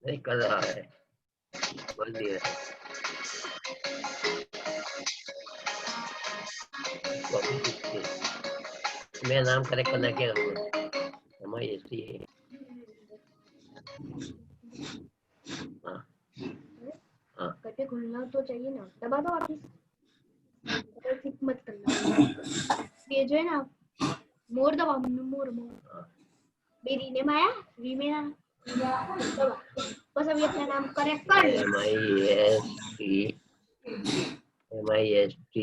नहीं कर रहा है, बोल दिया। मैं नाम करेक्ट करना क्या करूँगा? हमारी एसटी है। हाँ हाँ करके खुलना तो चाहिए ना, दबा दो वापिस, फिक मत करना। ये जो है ना, मोर दबा, मोर मेरी नेम आया, वी मेरा दबा, बस अभी अपना नाम करेक्ट कर ले। MIST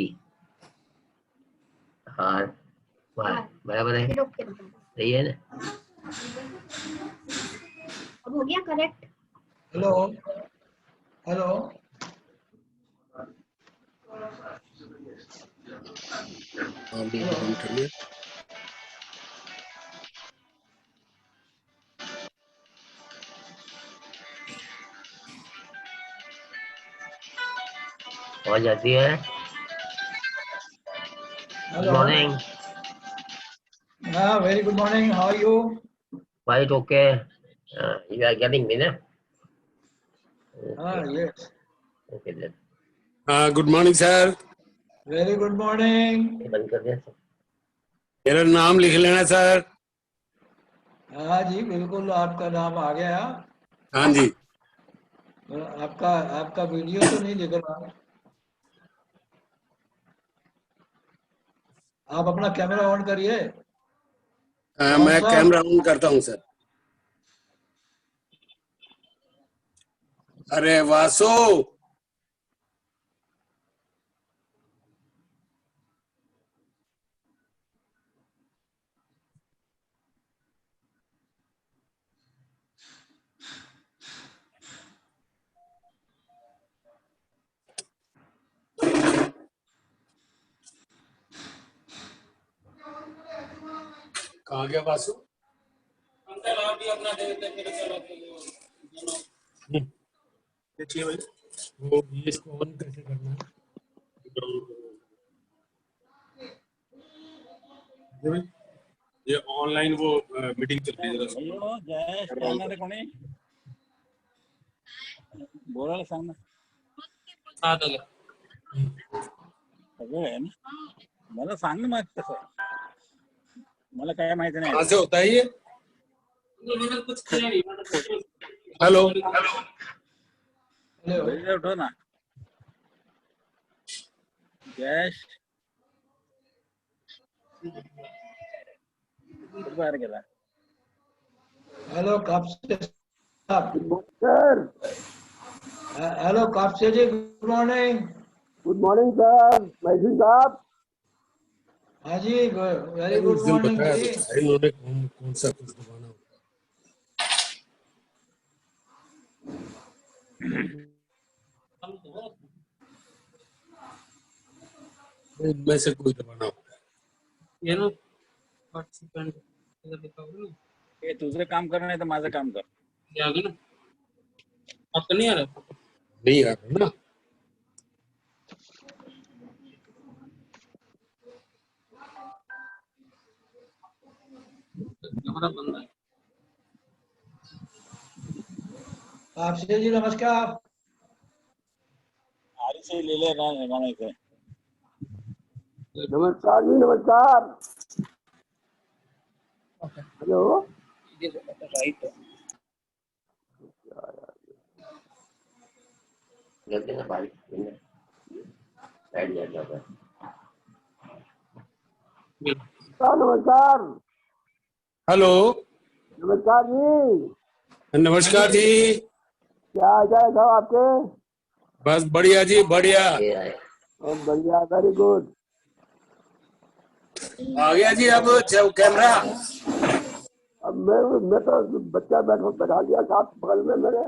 हार बराबर है, सही है ना? अब हो गया करेक्ट। हेलो हेलो, अभी हम करिए। हो जाती है। Good morning. Very good morning, how are you? Quite okay. You are getting me, na? Yes. Okay then. Good morning sir. Very good morning. बंद कर दिया सर। मेरा नाम लिख लेना सर। हाँ जी बिल्कुल, आपका नाम आ गया। हाँ जी। आपका वीडियो तो नहीं दिख रहा। आप अपना कैमरा ऑन करिए। मैं कैमरा ऑन करता हूँ सर। अरे वासु, कहाँ गया वासु? देखिए भाई, वो इसको ऑन कैसे करना है? ये ऑनलाइन वो मीटिंग चल रही है। अयो जय सांगना रे कोणी बोलायला सांग ना. हाँ दादा, सगळं आहे ना, मला सांग ना मग कसं, मला काय माहिती नाही. कहाँ से होता है ये? हेलो हेलो, उठो ना जयेश, कुठे बाहेर गेला? हेलो कापसे साहब। Hello Kapse ji, good morning. Good morning sir, Maithil साहब। हाँ जी, वेरी गुड उस दिन मॉर्निंग बताया जी। था इन्होंने कौन सा कुछ दबाना होता है, इनमें से कोई दबाना होता है। ये ना पार्टिसिपेंट इधर लिखा होगा ना, हे तुझं काम कर नाही तर माझं काम कर. ये आ गया ना, आपका नहीं आ रहा? नहीं आ रहा ना। हमारा बंदा है। आपसे जी नमस्कार। आरी से लिहिले म्हणायचं. नमस्कार जी, नमस्कार। हेलो। ये राइट है। गलती ना बारिश साइड में जाता है। नमस्कार। हेलो, नमस्कार जी। नमस्कार जी। क्या हाल चाल है साहब आपके? बस बढ़िया जी, बढ़िया। ये आए बहुत बढ़िया, वेरी गुड। आ गया जी अब जब कैमरा। अब मैं तो बच्चा बैठा दिया साहब बगल में मेरे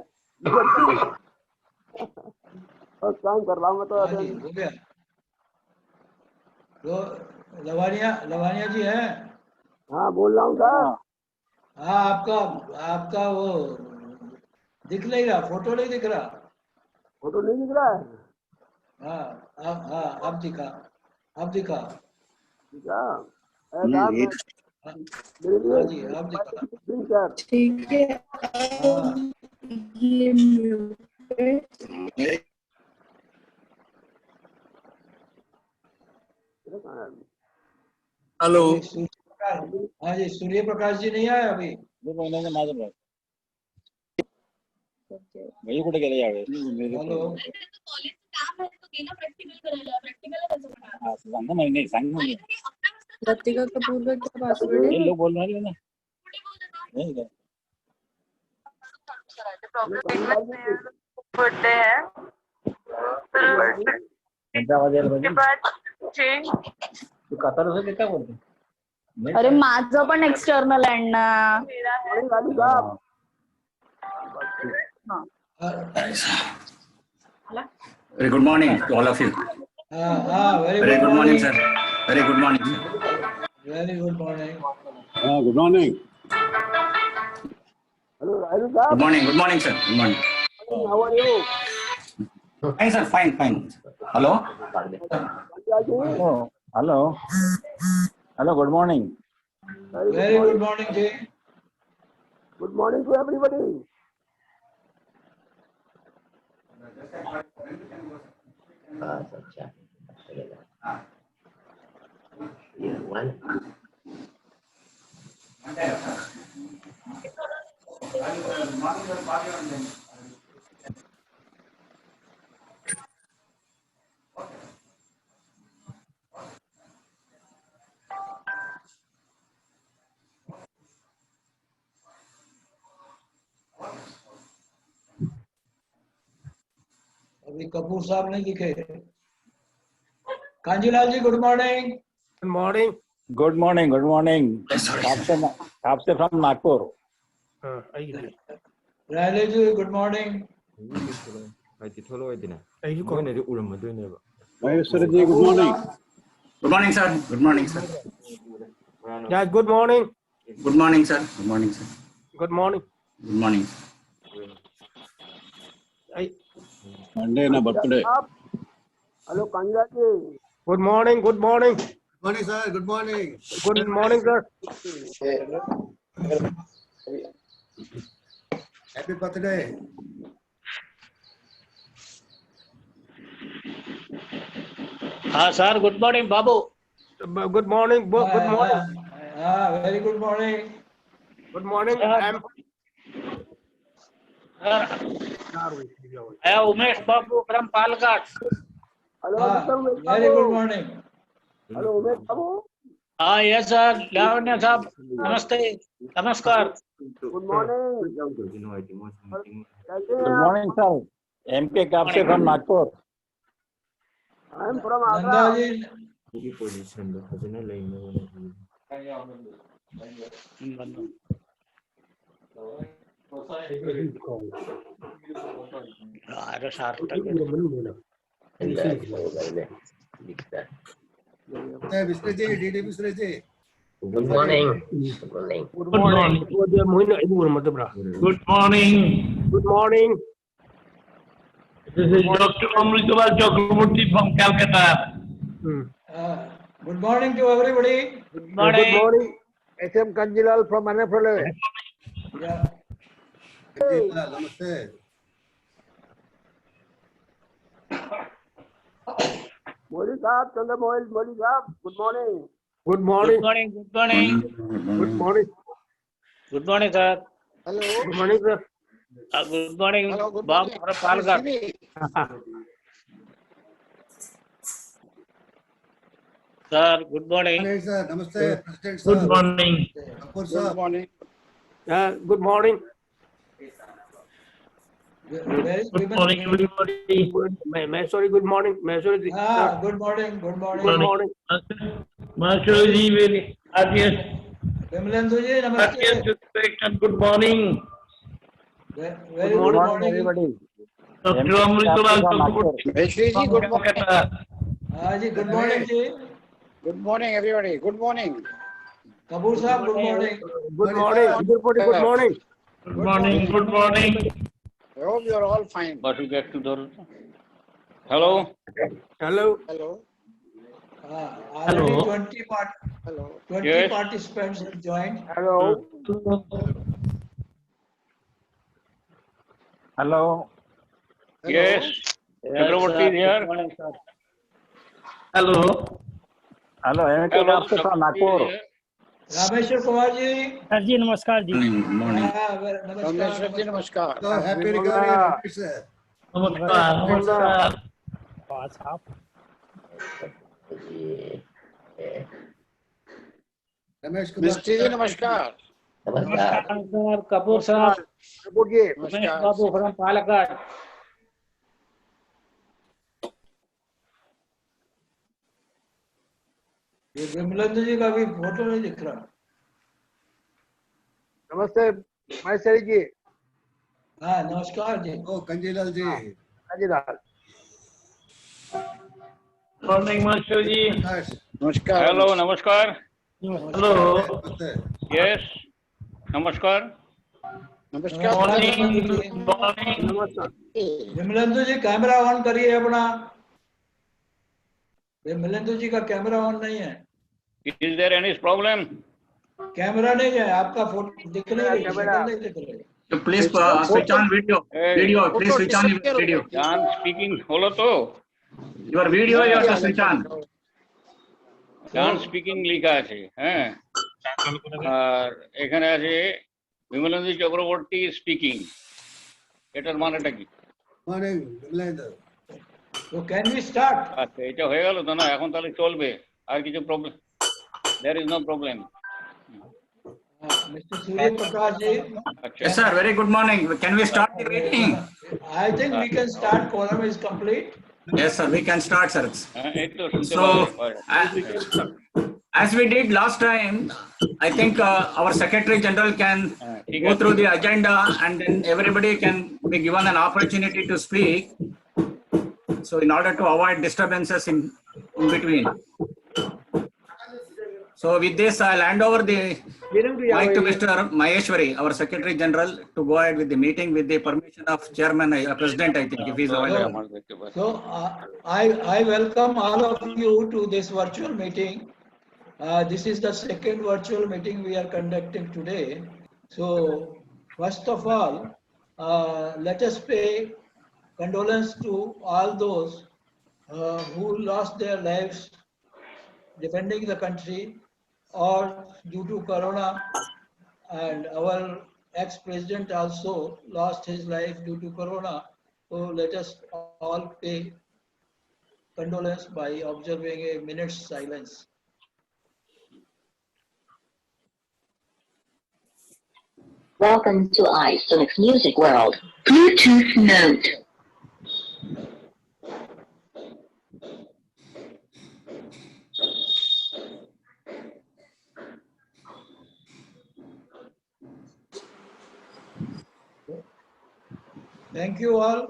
और काम कर रहा हूँ मैं तो। हाँ जी, हो गया। तो लवानिया जी हैं? हाँ बोल रहा हूँ साहब। हाँ, आपका वो दिख नहीं रहा, फोटो नहीं दिख रहा। फोटो नहीं दिख रहा है? हाँ, अब दिखा। ठीक है। अरे साहब मेरे लिए हाँ जी, अब दिखा। सर। ठीक है। हाँ, ये म्यूट हेलो, हाँ जी, सूर्य प्रकाश जी नहीं आए अभी। माझं बघ. भाई कुठे गेले यावेळेस? हेलो, असं सांग ना, मला नाही सांग ना. लतिका कपूर का क्या पासवर्ड हे है? लोक बोल रहे ना. नाही का? बर्थडे है त्यांचा आवाज यायला पाहिजे. तू कतार असं काय बोलतो? अरे माझं पण एक्सटर्नल आहे ना. Very good morning to all of you. Very Very good good morning, morning. sir. Very good morning, sir. Very good morning. Good morning. Hello Raju Good साहब, morning. Good morning, sir. Good morning. How are you? Fine, sir. Fine, fine. Hello. Hello. Hello, good morning. Very good morning जी। Good morning to everybody. बस अच्छा चलेगा। ये 1 अभी कपूर साहब नहीं दिखे। Kanjilal ji, good morning. Good morning. Good morning. Good morning. Kapse from Nagpur. हाँ आइए रायले जी, गुड मॉर्निंग। आइए कौन? Maheshwari, good morning. Good morning, sir. Good morning, sir. Yeah good morning. Good morning, sir. Good morning, sir. Good morning. Good morning. आई Monday ना birthday. Hello Kangra ji. Good morning. Good morning. Morning sir, good morning. Good morning sir. Happy birthday. हाँ sir, good morning Babu. Good morning. Good morning. Very good morning. Good morning. I am Umesh Babu from Palghat. Hello mister Umesh very good Babu. Morning. Hello Umesh Babu. हाँ yes sir, लावण्य साहब नमस्ते, नमस्कार। Good morning. कैसे good हैं आप? Morning sir. M के Kapse from Nagpur. I am from Nanda Agra. जी अरे सार्थक दिखता है। Good morning good morning Good morning. Good morning. Good morning. This is Dr. Amritullah Chakraborty from Calcutta. Good morning to everybody Good Good morning. SM Kanjilal from Anapole. Modi Saab, Chandramohan Modi Saab, good morning. Good Good morning. morning. Good morning. Good morning. Good morning, sir. Good morning, sir. Good morning, Bob from Palghat. Sir, good morning. Good morning. Good morning. Good morning, everybody. Maheshwari, good morning. Maheshwari, good morning good morning. Maheshwari, very heartiest Vimalendu ji नमस्ते respect and good morning. Very good morning Dr. Amritullah Chakraborty from Calcutta. हाँ जी good morning जी Good morning, everybody. Good morning. Kapoor साहब good morning Good morning. Everybody, good morning. Good morning. Good morning. I hope you are all fine. But we get to the hello. Hello. Hello. already Hello. 20 Yes. participants have joined Hello. Hello. Yes. Chakraborty is here. Hello. Hello. Hello. from Nagpur. Rameshwar Kumar ji sir जी नमस्कार जी। Good morning. नमस्कार Ji, namaskar. Happy Namaskar. Namaskar. Mistry ji, namaskar. नमस्कार Namaskar. Kapoor sahab. Kapoor ji. Ramesh Babu from Palakkad. ये विमलेंदु जी का भी photo नहीं दिख रहा Namaste, Maheshwari ji. हाँ नमस्कार जी Kanjilal ji. Kanjilal. Morning, Master ji. Namaskar. Hello. Namaskar. Hello. Yes. Namaskar. Namaskar. Morning. Morning. नमस्कार। विमलेंदु जी कैमरा ऑन करिए अपना विमलेंदु जी का कैमरा ऑन नहीं है Is there any problem? Camera नहीं है आपका फोटो दिख नहीं रही शक्ल नहीं दिख रही So please switch on video. Hey. Video. Please switch on your video. John speaking. Hello to. Your video you have to switch on. John speaking লিখা আছে হ্যাঁ আর এখানে আছে বিমলেন্দু চক্রবর্তী স্পিকিং এটার মানেটা কি Morning. तो कैन वी स्टार्ट আচ্ছা এটা হয়ে গেল তো না এখন তাহলে চলবে আর কিছু problem there is no problem mister Surya Prakash ji अच्छा Yes, sir. Very good morning. Can we start the meeting? I think we can start quorum is complete Yes, sir. We can start, sir. এই তো শুনতে So, পাচ্ছি as we did last time, I think our Secretary General can ঠিক go আছে through the agenda and then everybody can be given an opportunity to speak. So in order to avoid disturbances in between. So with this, I'll hand over the mic to Mr. Maheshwari, our Secretary General, to go ahead with the meeting with the permission of Chairman, President, I think, if he's available. আমার দেখতে পাচ্ছি so I welcome all of you to this virtual meeting this is the second virtual meeting we are conducting today so first of all let us pay condolence to all those who lost their lives defending the country or due to corona and our ex-president also lost his life due to corona so let us all pay condolence by observing a minute's silence. Welcome to iSonix Music World. Bluetooth note. Thank you all.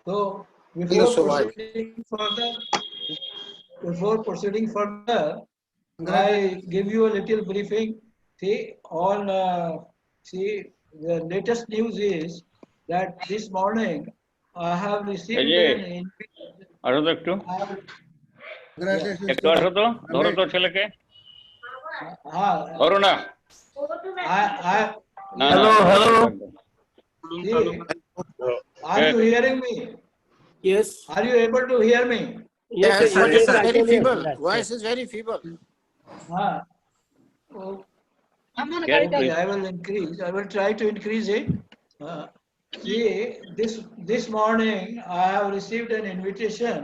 So before proceeding further, I give you a little briefing. See, the latest news is that this morning I have received an একটু আসো তো, ধরো তো ছেলেকে, ধরো না। Hello. Are you hearing me? Yes. Are you able to hear me? Yes, sir. Yes, sir. very feeble. Voice is very feeble. Okay, I will increase. I will try to increase it. See, this morning I have received an invitation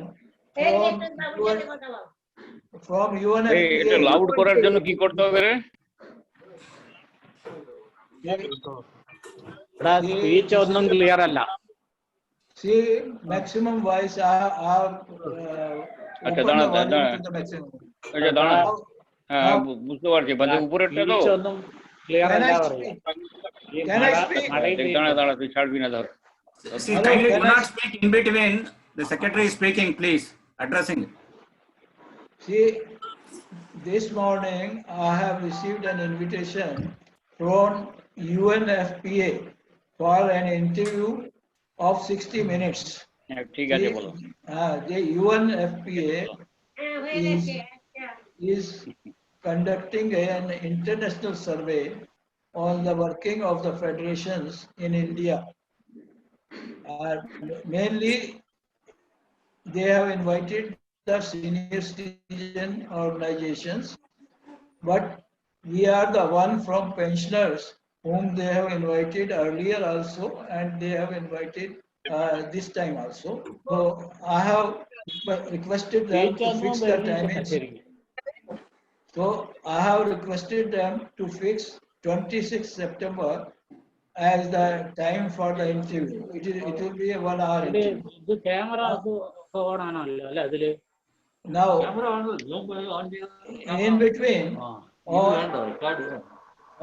from এই এটা UNFPA. Loud করার জন্য কি করতে হবে রে? Speech ഒന്നും clear അല്ല. See, maximum voice I have আচ্ছা opened দাঁড়া the volume দাঁড়া, to the maximum. আচ্ছা দাঁড়া, হ্যাঁ বুঝতে পারছি, মানে উপরেরটা তো। സ്പീച്ച് ഒന്നും ക്ലിയർ Can അല്ല I പറയാ. speak? Can I speak? দাঁড়া দাঁড়া, তুই ছাড়বি না, ধর। See, Hello, kindly do can I- not speak in between. The secretary is speaking, please, addressing. See, this morning I have received an invitation from UNFPA for an interview of 60 minutes. হ্যাঁ, ঠিক আছে, বলো। The UNFPA is conducting an international survey on the working of the federations in India. Mainly, they have invited the senior citizen organizations, but we are the one from pensioners whom they have invited earlier also, and they have invited this time also. So I have requested them to fix the timings. So I have requested them to fix 26 September as the time for the interview. It will be a 1 hour interview. ഇത് camera on ആണല്ലോ അല്ലെ അതില്? Now, in between,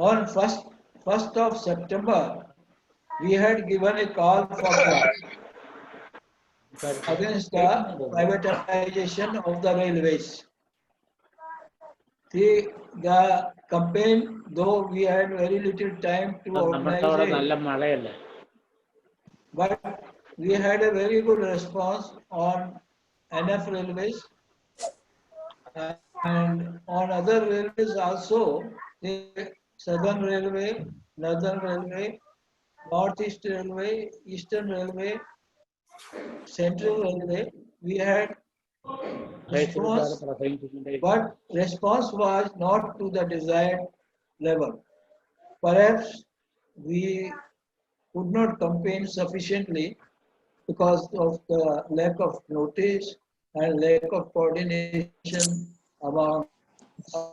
on 1st of September, we had given a call for class against the privatization of the railways. See, the campaign, though we had very little time to നമ്മുടെ അവിടെ organize നല്ല it, മഴയല്ലേ? but we had a very good response on NF railways and on other railways also, the Southern Railway, Northern Railway, Northeast Railway, Eastern Railway, Central Railway. We had response, but response was not to the desired level. Perhaps we could not campaign sufficiently because of the lack of notice and lack of coordination among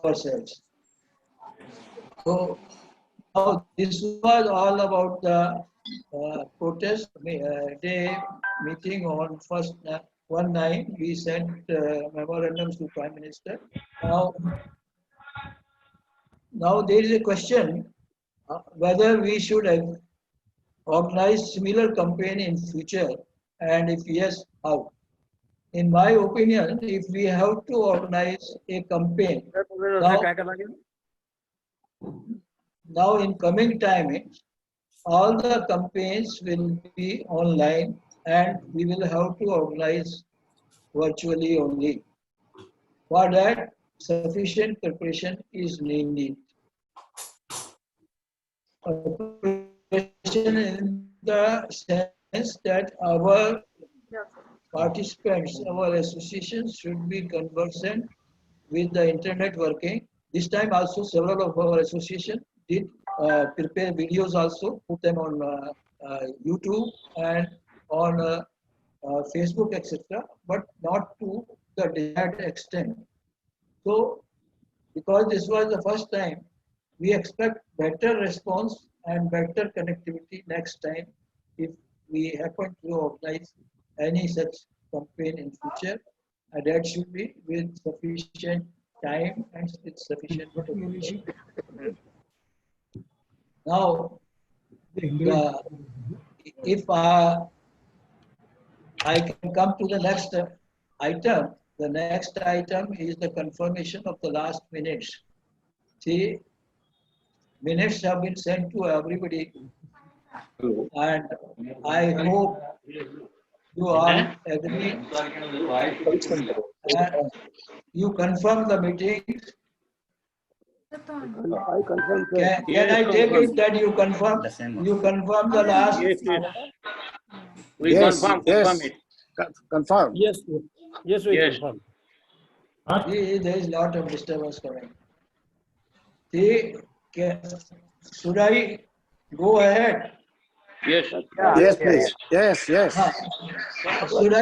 ourselves. So now this was all about the protest day meeting on 1/9. We sent memorandums to Prime Minister. Now there is a question whether we should organize similar campaign in future, and if yes, how? In my opinion, if we have to organize a campaign now in coming time, all the campaigns will be online and we will have to organize virtually only. For that, sufficient preparation is needed. Preparation in the sense that our participants, our associations should be conversant with the internet working. This time also several of our association did prepare videos also, put them on YouTube and on Facebook, etc., but not to the desired extent. So, because this was the first time, we expect better response and better connectivity next time if we happen to organize any such campaign in future. And that should be with sufficient time and with sufficient preparation. Now, if I can come to the next item. The next item is the confirmation of the last minutes. See, minutes have been sent to everybody, and I hope you all agree. You confirm the meetings. I confirm, sir. Can I take it that you confirm? You confirm the last. Yes, yes. We Yes, confirm yes. it. Confirm. Yes, yes, we Yes. confirm. See, there is lot of disturbance coming. See, should I go ahead? Yes. Yes, please. Yes, yes. Should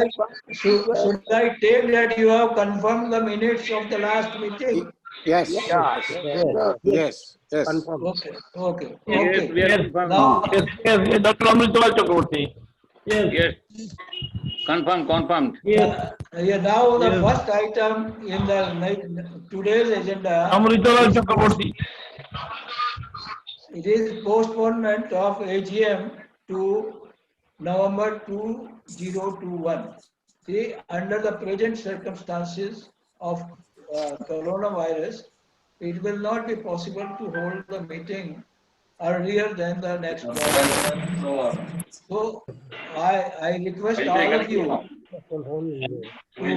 I take that you have confirmed the minutes of the last meeting? Yes. Yes. Yes. Confirm. Okay, okay, Yes, okay. we are confirming. Now, Yes, Dr. Amritullah Chakraborty. Yes. Confirmed. now the first item in the today's agenda, Amritullah Chakraborty. it is postponement of AGM to November 2021. See, under the present circumstances of coronavirus, it will not be possible to hold the meeting earlier than the next quarter. So I request all of you to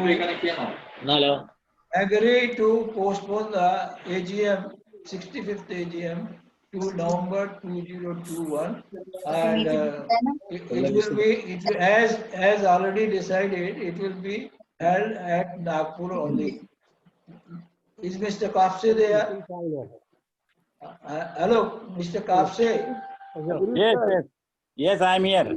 agree to postpone the AGM, 65th AGM to November 2021, and it will be, as already decided, it will be held at Nagpur only. Is Mr. Kapse there? Hello, Mr. Kapse. Yes. Yes, I am here.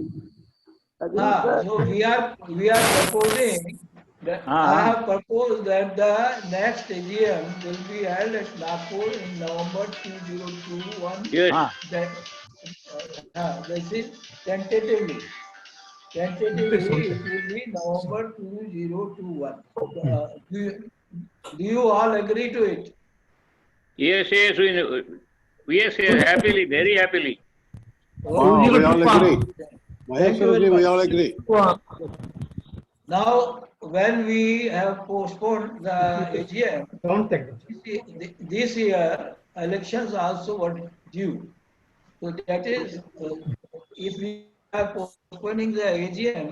So we are proposing that I have proposed that the next AGM will be held at Nagpur in November 2021. Yes. This is tentatively. Tentatively, it will be November 2021. Do you all agree to it? Yes, yes, happily, very happily. Wow, we all agree. Thank you very We much. all agree. Now, when we have postponed the AGM, this year elections also were due. So that is, if we are postponing the AGM,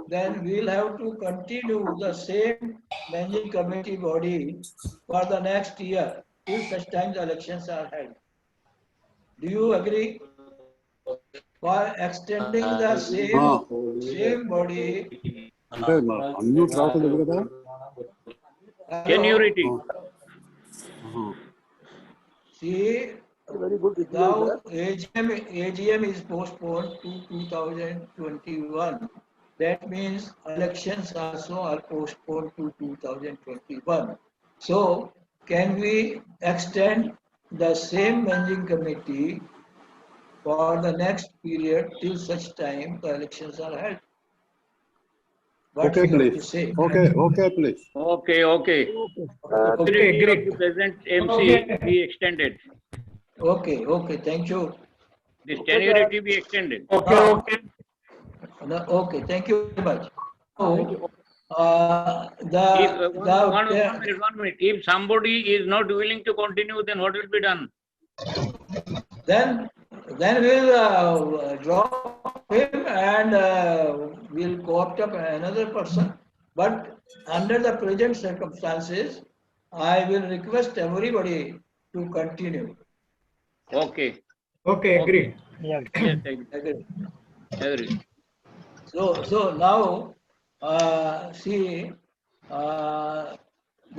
then we will have to continue the same managing committee body for the next year till such time the elections are held. Do you agree? For extending the same body. Unmute రావట్లేదు కదా? Can you read it? See, Very good. now AGM is postponed to 2021. That means elections also are postponed to 2021. So, can we extend the same managing committee for the next period till such time the elections are held? What Okay, you have to please. say? Okay, please. Okay. Authority of the present MC be extended. Okay, thank you. This tenuity be extended. Okay, thank you very much. One minute. If somebody is not willing to continue, then what will be done? Then we'll drop him and we'll co-opt up another person. But under the present circumstances, I will request everybody to continue. Okay. Agreed. Yes, agree. So now,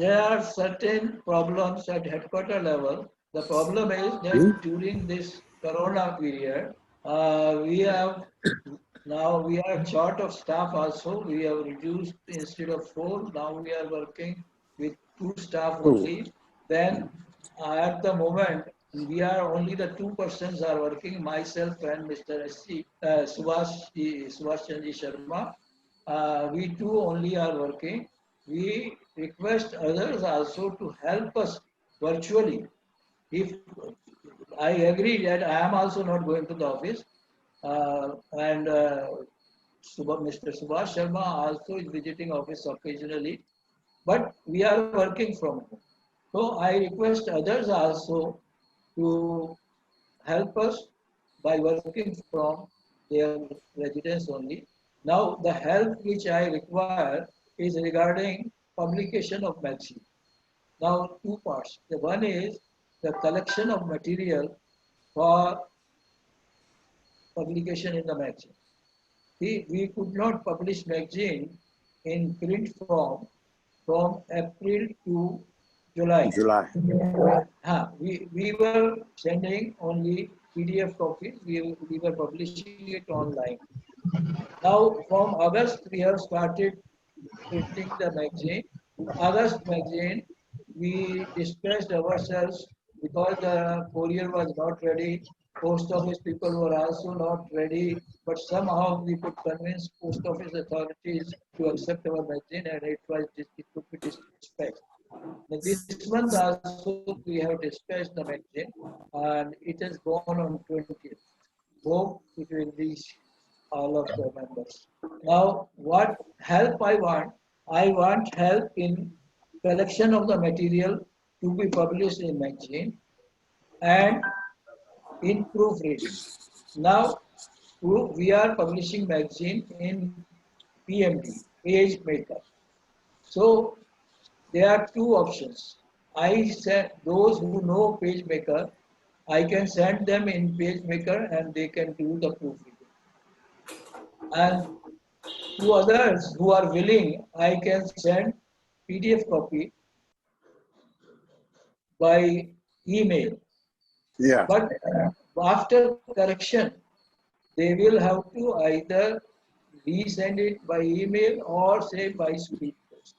there are certain problems at headquarter level. The problem is that during this corona period, we are short of staff also. We have reduced instead of 4, now we are working with 2 staff only. Then at the moment, we are only the 2 persons are working, myself and Mr. Subhash Chandra Sharma. We 2 only are working. We request others also to help us virtually. If I agree that I am also not going to the office, and Mr. Subhash Sharma also is visiting office occasionally, but we are working from home. So I request others also to help us by working from their residence only. Now the help which I require is regarding publication of magazine. Now two parts. The one is the collection of material for publication in the magazine. We could not publish magazine in print form from April to July. We were sending only PDF copies. We were publishing it online. Now from August we have started printing the magazine. August magazine we distressed ourselves because the courier was not ready. Post office people were also not ready, but somehow we could convince post office authorities to accept our magazine, and it could be dispatched. This month also we have dispatched the magazine, and it has gone on 20th. Hope it will reach all of the members. Now, what help I want? I want help in collection of the material to be published in magazine and in proofreading. Now, we are publishing magazine in PMD, Page Maker. So, there are two options. I said those who know PageMaker, I can send them in PageMaker and they can do the proofreading. And to others who are willing, I can send PDF copy by email. Yeah. But after correction, they will have to either resend it by email or say by speed post.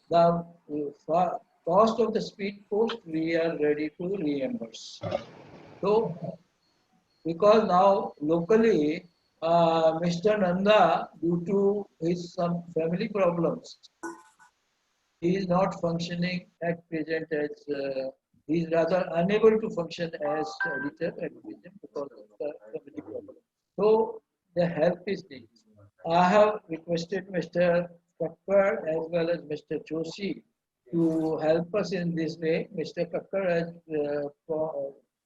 The cost of the speed post we are ready to reimburse. So, because now locally, Mr. Nanda, due to his some family problems, he is not functioning at present as he is rather unable to function as editor at present because of the family problem. So the help is needed. I have requested Mr. Kakkar as well as Mr. Joshi to help us in this way. Mr. Kakkar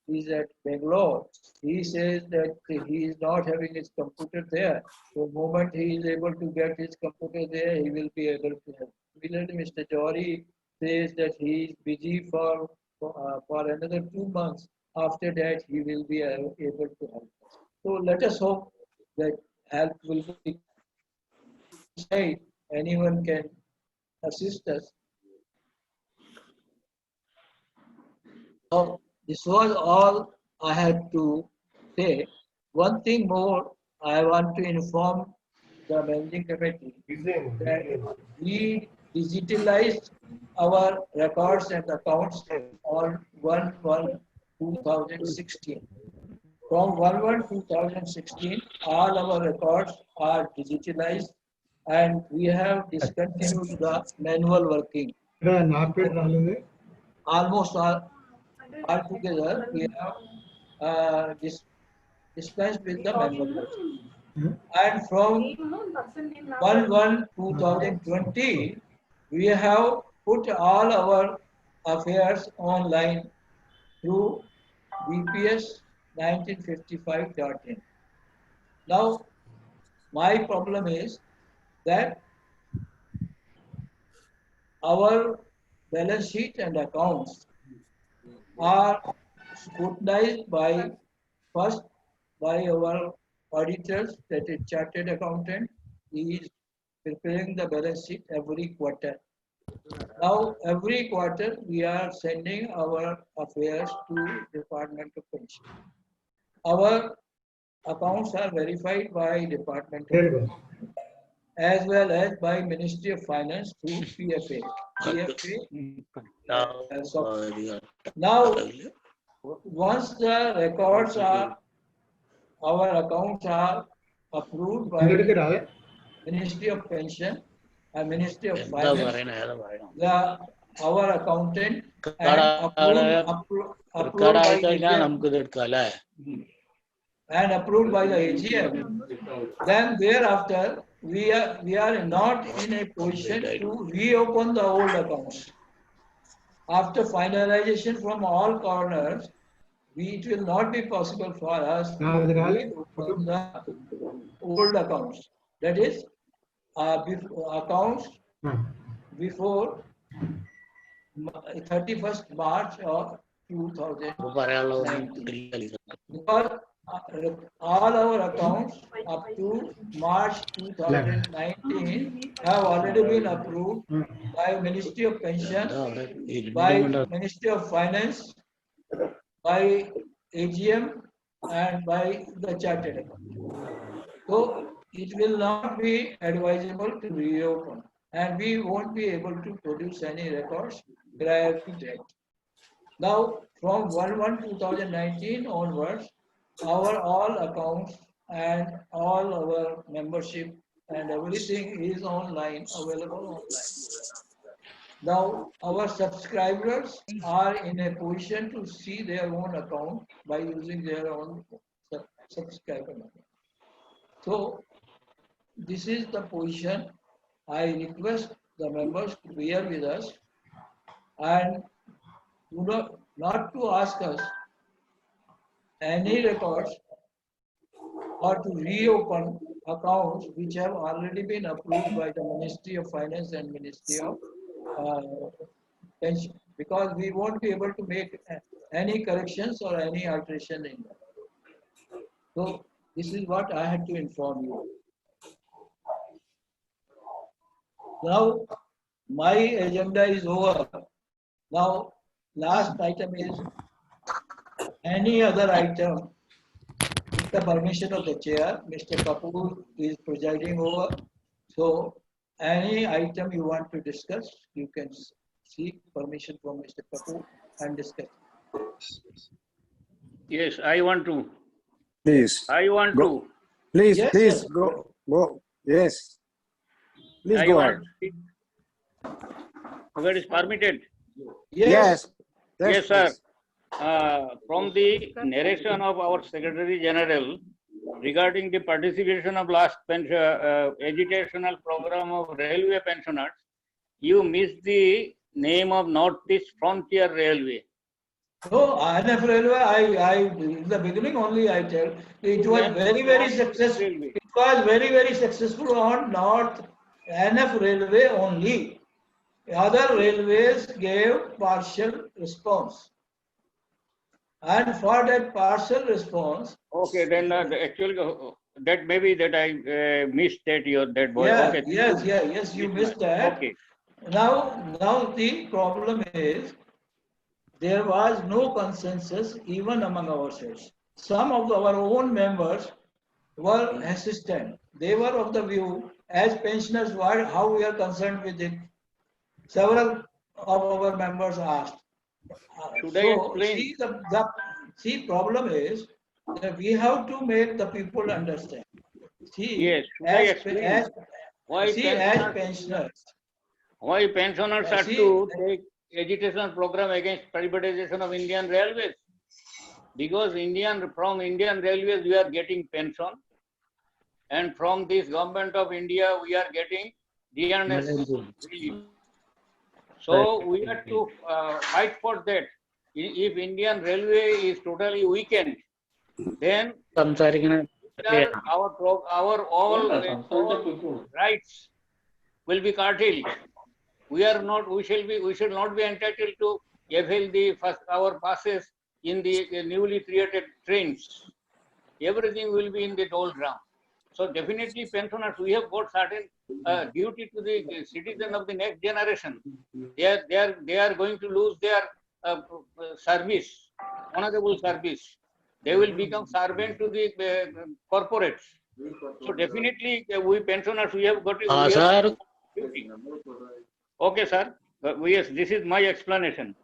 is at Bangalore. He says that he is not having his computer there. The moment he is able to get his computer there, he will be able to help. Similarly, Mr. Jory says that he is busy for another 2 months. After that, he will be able to help us. So let us hope that help will be. Anyone can assist us. So this was all I had to say. One thing more, I want to inform the managing committee that we digitalized our records and accounts on 1/1/2016. From 1/1/2016, all our records are digitalized, and we have discontinued the manual working. Almost all together, we have dispensed with the manual working. And from 1/1/2020, we have put all our affairs online through BPS 1955.in. Now, my problem is that our balance sheet and accounts are scrutinized first by our auditors, that is chartered accountant. He is preparing the balance sheet every quarter. Now, every quarter we are sending our affairs to Department of Pension. Our accounts are verified by Department of Pension, as well as by Ministry of Finance through PFA. Now, once the records are, our accounts are approved by Ministry of Pension and Ministry of Finance, our accountant and approved by and approved by the AGM, then thereafter we are not in a position to reopen the old accounts. After finalization from all corners, it will not be possible for us to reopen the old accounts. That is, accounts before 31st March of 2019. Because all our accounts up to March 2019 have already been approved by Ministry of Pensions, by Ministry of Finance, by AGM, and by the Chartered Accountant. So it will not be advisable to reopen, and we won't be able to produce any records prior to that. Now, from 1/1/2019 onwards, our all accounts and all our membership and everything is online, available online. Now, our subscribers are in a position to see their own account by using their own subscriber number. So, this is the position. I request the members to bear with us and not to ask us any records or to reopen accounts which have already been approved by the Ministry of Finance and Ministry of Pension, because we won't be able to make any corrections or any alteration in that. So this is what I had to inform you. Now my agenda is over. Now last item is any other item. With the permission of the chair, Mr. Kapoor is presiding over. So any item you want to discuss, you can seek permission from Mr. Kapoor and discuss. Yes, I want to. Please. I want go. to. Please, Yes, please sir. go. Yes. Please I go want ahead. Where is permitted? Yes. Yes, sir. From the narration of our Secretary General regarding the participation of last educational program of railway pensioners, you missed the name of Northeast Frontier Railway. No, INF Railway, I in the beginning only I tell, it was very successful. It was very successful on North INF Railway only. Other railways gave partial response. And for that partial response. Okay, then actually that maybe that I missed that that boy. Yeah, Okay. yes, you missed that. Okay. Now the problem is there was no consensus even among ourselves. Some of our own members were hesitant. They were of the view, as pensioners, how we are concerned with it. Several of our members asked. Should I explain? See, problem is that we have to make the people understand. See, yes, as pensioners, why pensioners are to take education program against privatization of Indian Railways? Because from Indian Railways we are getting pension, and from this government of India we are getting DNS relief. So we have to fight for that. If Indian Railway is totally weakened, then our all rights will be curtailed. We should not be entitled to avail our passes in the newly created trains. Everything will be in the toll ground. So definitely pensioners, we have got certain duty to the citizen of the next generation. They are going to lose their service, honorable service. They will become servant to the corporates. So definitely we pensioners, we have got to duty. Okay, sir. Yes, this is my explanation.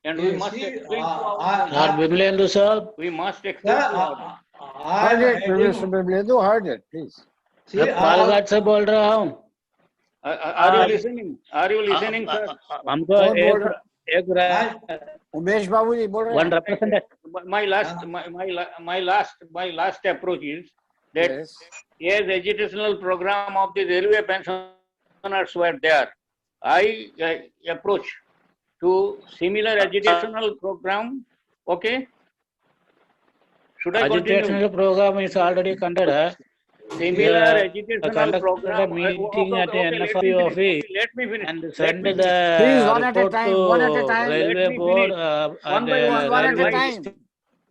And we must explain to our sir. We must explain to our Heard it, Mr. Bibledu, heard it, please. Palghat से बोल रहा हूँ. Are you listening? Are you listening, sir? हमको उमेश बाबू जी बोल रहे One हैं. representative. My last approach is that Yes. as educational program of the railway pensioners were there, I approach to similar educational program. Okay. Should I continue? Educational program is already conducted. Similar educational Conducted program. a meeting at the NFI office Let me finish. and Let send me the finish. Please, one at a report time, to one at a time. Let Railway me Board finish. and One by one, One at a Railway time.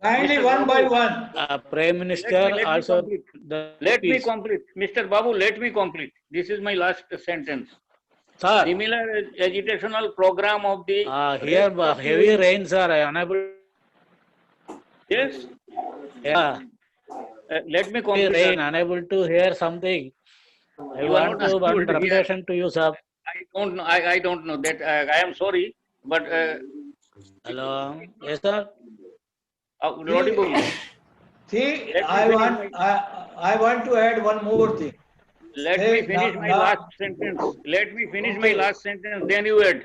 Kindly Mr. one by Babu. one. Prime Minister Let me also complete. the Let me piece. complete. Mr. Babu, let me complete. This is my last sentence. Sir, Similar educational program of the here rest of heavy the- rains are unable. Yes. Yeah, Let me heavy complete. rain, unable to hear something. I You are want not to one able to hear. representation to you, sir. I don't know. I don't know that. I am sorry, but Hello, yes, sir. Lodi Babu, See, let me finish I want to add one more thing. let me finish my last sentence. Let me finish my Okay. last sentence. Then you add.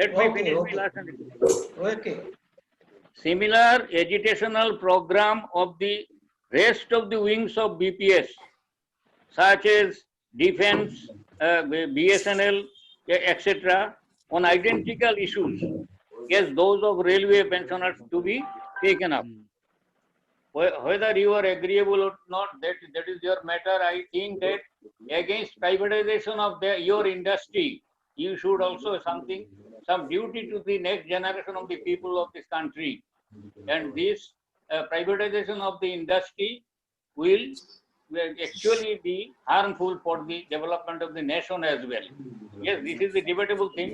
Let me Okay, finish okay. my last sentence. Okay. Similar educational program of the rest of the wings of BPS, such as defense, BSNL, etc., on identical issues, as those of railway pensioners to be taken up. Whether you are agreeable or not, that is your matter. I think that against privatization of your industry, you should also some duty to the next generation of the people of this country. And this privatization of the industry will actually be harmful for the development of the nation as well. Yes, this is the debatable thing.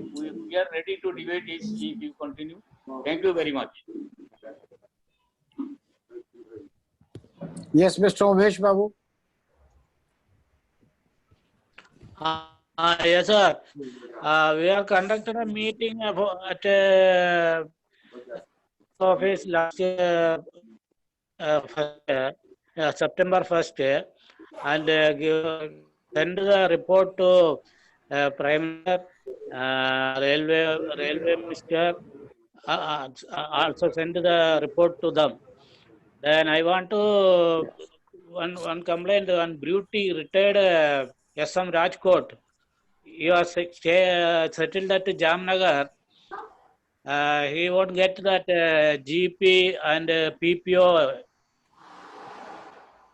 We are ready to debate if you continue. Thank you very much. Yes, Mr. Umesh Babu. Yes, sir. We are conducting a meeting at office last year, September 1st, and send the report to Prime Minister, Railway Minister, also send the report to them. Then I want to one complaint on Beauty retired S.M. Rajkot. He was settled at Jamnagar. He won't get that GP and PPO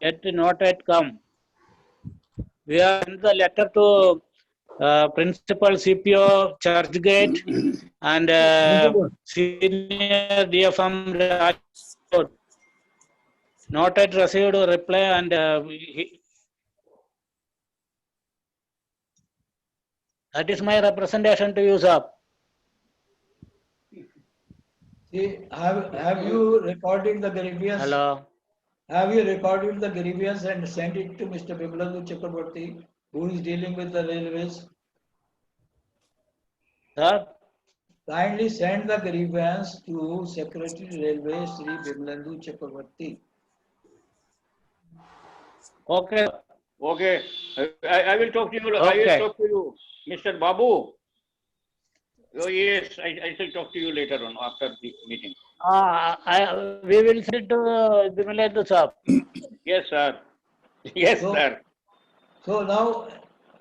yet not yet come. We have sent the letter to Principal CPO Churchgate and Senior DFM Rajkot. Not yet received a reply, and that is my representation to you, sir. See, have you recorded the grievance? Hello. Have you recorded the grievance and sent it to Mr. Bimlalu Chakraborty, who is dealing with the railways? Sir? Kindly send the grievance to Secretary Railway Sri Bimlalu Chakraborty. Okay. Okay. I will talk to you. Okay. I will talk to you, Mr. Babu. Oh, yes, I shall talk to you later on after the meeting. We will send it to Bimlalu sir. Yes, sir. Yes, So- sir. So now,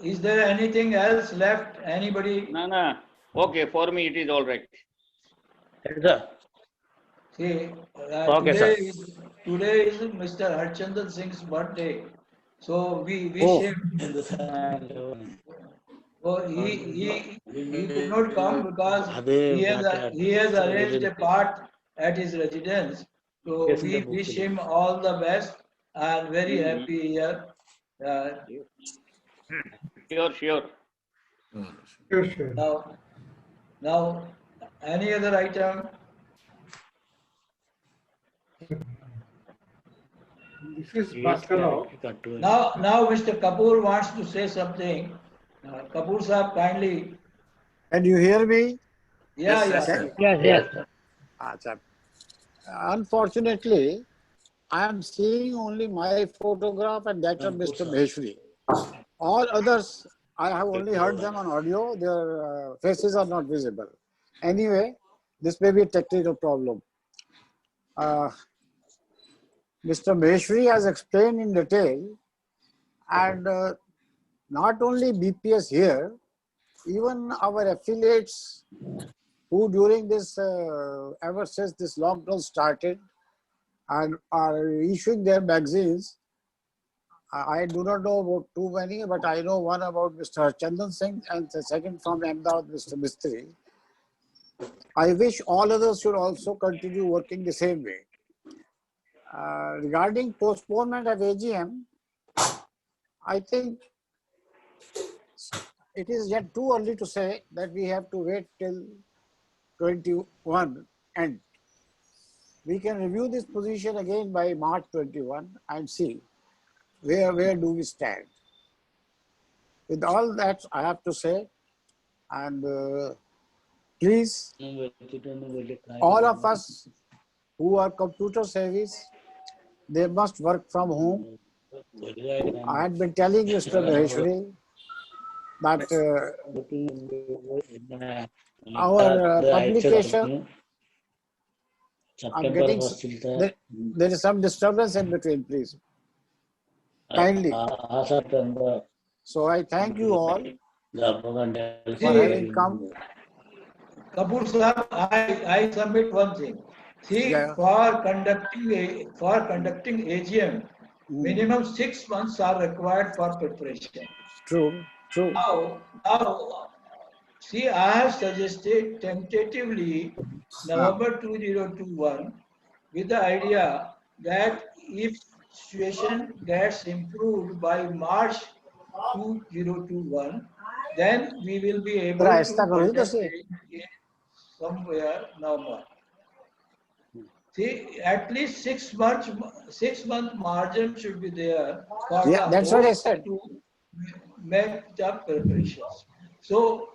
is there anything else left? Anybody? No. Okay, for me it is all right. Yes, sir. See, Okay, today is Mr. Harchandra Singh's birthday. So we wish Oh. him. So he could not come because he has arranged a part at his residence. So Yes, in the we book. wish him all the best and very happy year. Sure. Now, any other item? This is Bhaskar Rao. Now Mr. Kapoor wants to say something. Kapoor sahab, kindly. Can you hear me? Yes. Yes. Achha. Unfortunately, I am seeing only my photograph and that of Mr. Maheshwari. All others, I have only heard them on audio. Their faces are not visible. Anyway, this may be a technical problem. Mr. Maheshwari has explained in detail, and not only BPS here, even our affiliates who during this, ever since this lockdown started and are issuing their magazines. I do not know about too many, but I know one about Mr. Chandan Singh and the second from Ahmedabad, Mr. Mistry. I wish all others should also continue working the same way. Regarding postponement of AGM, I think it is yet too early to say that we have to wait till 21 end. We can review this position again by March 21 and see where do we stand. With all that I have to say, and please, all of us who are computer savvy, they must work from home. I had been telling Mr. Maheshwari that our publication, I'm getting, there is some disturbance in between, please. Kindly. So I thank you all for having come. Kapoor sir, I submit one thing. See, for conducting AGM, minimum 6 months are required for preparation. True. Now, see, I have suggested tentatively November 2021 with the idea that if situation gets improved by March 2021, then we will be able to conduct somewhere November. See, at least 6 month margin should be there for that's what I said. To make the preparations. So,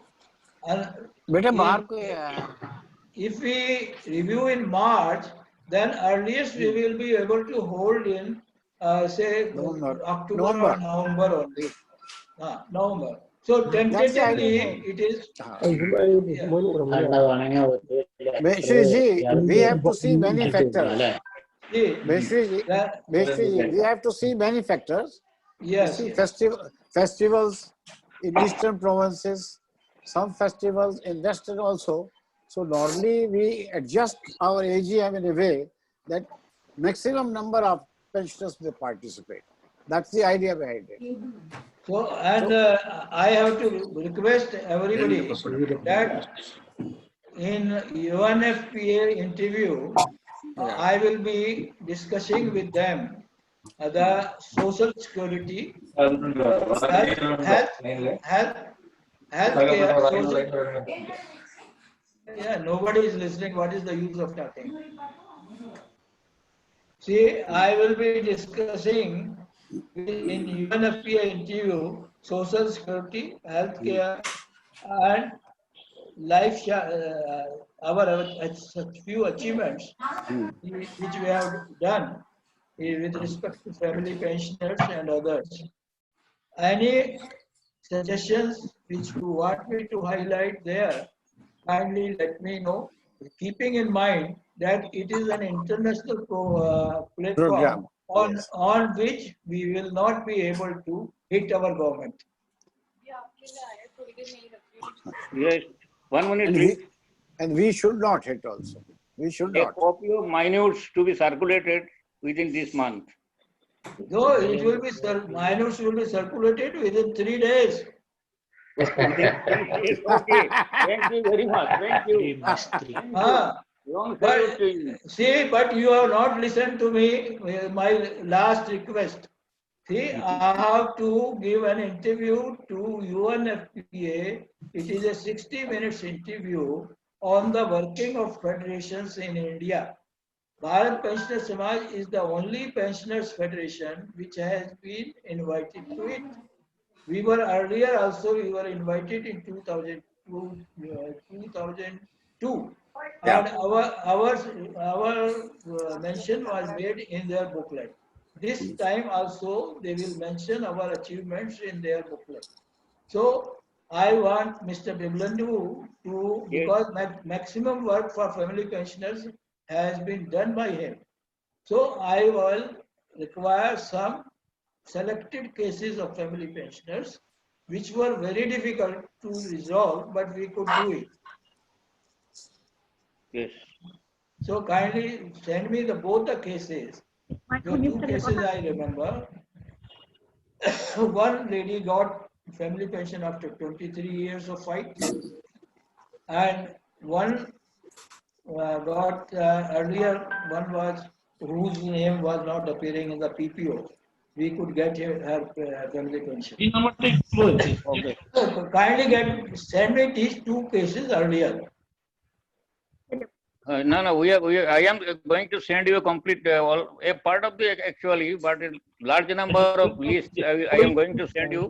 if we review in March, then earliest we will be able to hold in, say, October or November only. November. So tentatively, it is. We have to see many factors. We have to see many factors. Yes. You see festivals in eastern provinces, some festivals in western also. So normally we adjust our AGM in a way that maximum number of pensioners will participate. That's the idea behind it. So, and I have to request everybody that in UNFPA interview, I will be discussing with them the social security, healthcare, social. Yeah, nobody is listening. What is the use of talking? See, I will be discussing in UNFPA interview social security, healthcare, and life, our few achievements which we have done with respect to family pensioners and others. Any suggestions which you want me to highlight there, kindly let me know, keeping in mind that it is an international platform on which we will not be able to hit our government. Yes, 1 minute please. And we should not hit also. We should not. A copy of minutes to be circulated within this month. No, it will be, minutes will be circulated within 3 days. Okay, thank you very much. Thank you. But, see, but you have not listened to me. My last request. See, I have to give an interview to UNFPA. It is a 60 minutes interview on the working of federations in India. Bharat Pensioner Samaj is the only pensioners federation which has been invited to it. We were earlier also, we were invited in 2002, and our mention was made in their booklet. This time also they will mention our achievements in their booklet. So I want Mr. Biblandu to, because maximum work for family pensioners has been done by him. So I will require some selected cases of family pensioners, which were very difficult to resolve, but we could do it. Yes. So kindly send me both the cases. The two cases I remember. One lady got family pension after 23 years of fight, and one got earlier, one was whose name was not appearing in the PPO. We could get her family pension. Okay. So kindly send me these two cases earlier. No, I am going to send you a complete, a part of the actually, but a large number of lists I am going to send you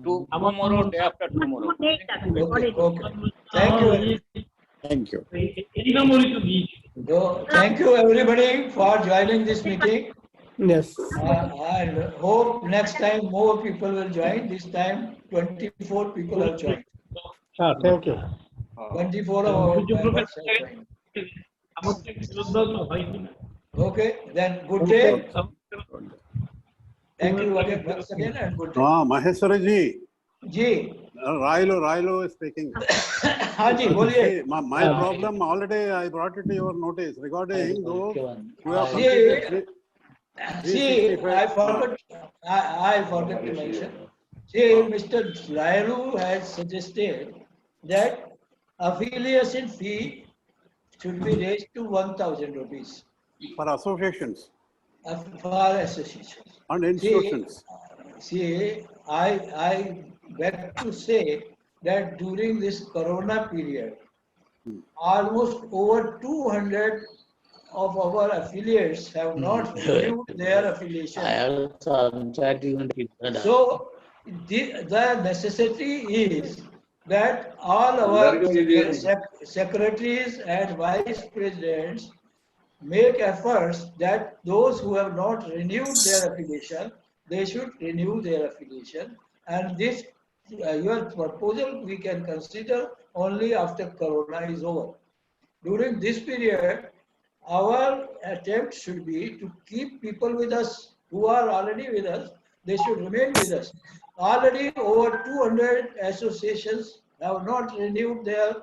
to tomorrow, day after tomorrow. Okay. Thank you. Thank you. So, thank you everybody for joining this meeting. Yes. And hope next time more people will join. This time 24 people have joined. Thank you. 24 of our members have joined. Okay, then good day. Thank you again once again and good day. Maheshwari ji. Ji. Railo is speaking. Haji, boliye. My problem already I brought it to your notice regarding those who have See, I forgot to mention. See, Mr. Railu has suggested that affiliation fee should be raised to 1,000 rupees. For associations. For associations. And institutions. See, I beg to say that during this Corona period, almost over 200 of our affiliates have not renewed their affiliation. So the necessity is that all our secretaries and vice presidents make efforts that those who have not renewed their affiliation, they should renew their affiliation. And this, your proposal, we can consider only after Corona is over. During this period, our attempt should be to keep people with us who are already with us. They should remain with us. Already over 200 associations have not renewed their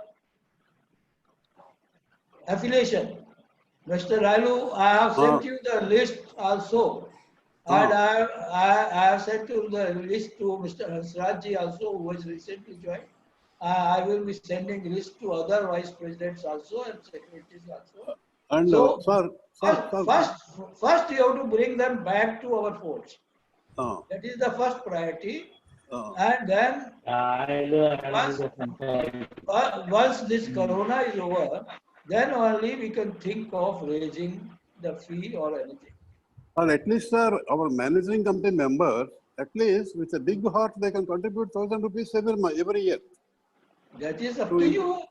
affiliation. Mr. Railu, I have sent you the list also. And I have sent you the list to Mr. Hansraj also, who has recently joined. I will be sending list to other vice presidents also and secretaries also. And so, first you have to bring them back to our folds. That is the first priority. And then once this Corona is over, then only we can think of raising the fee or anything. Well, at least, sir, our managing committee members, at least with a big heart, they can contribute 1,000 rupees every year. That is up to you.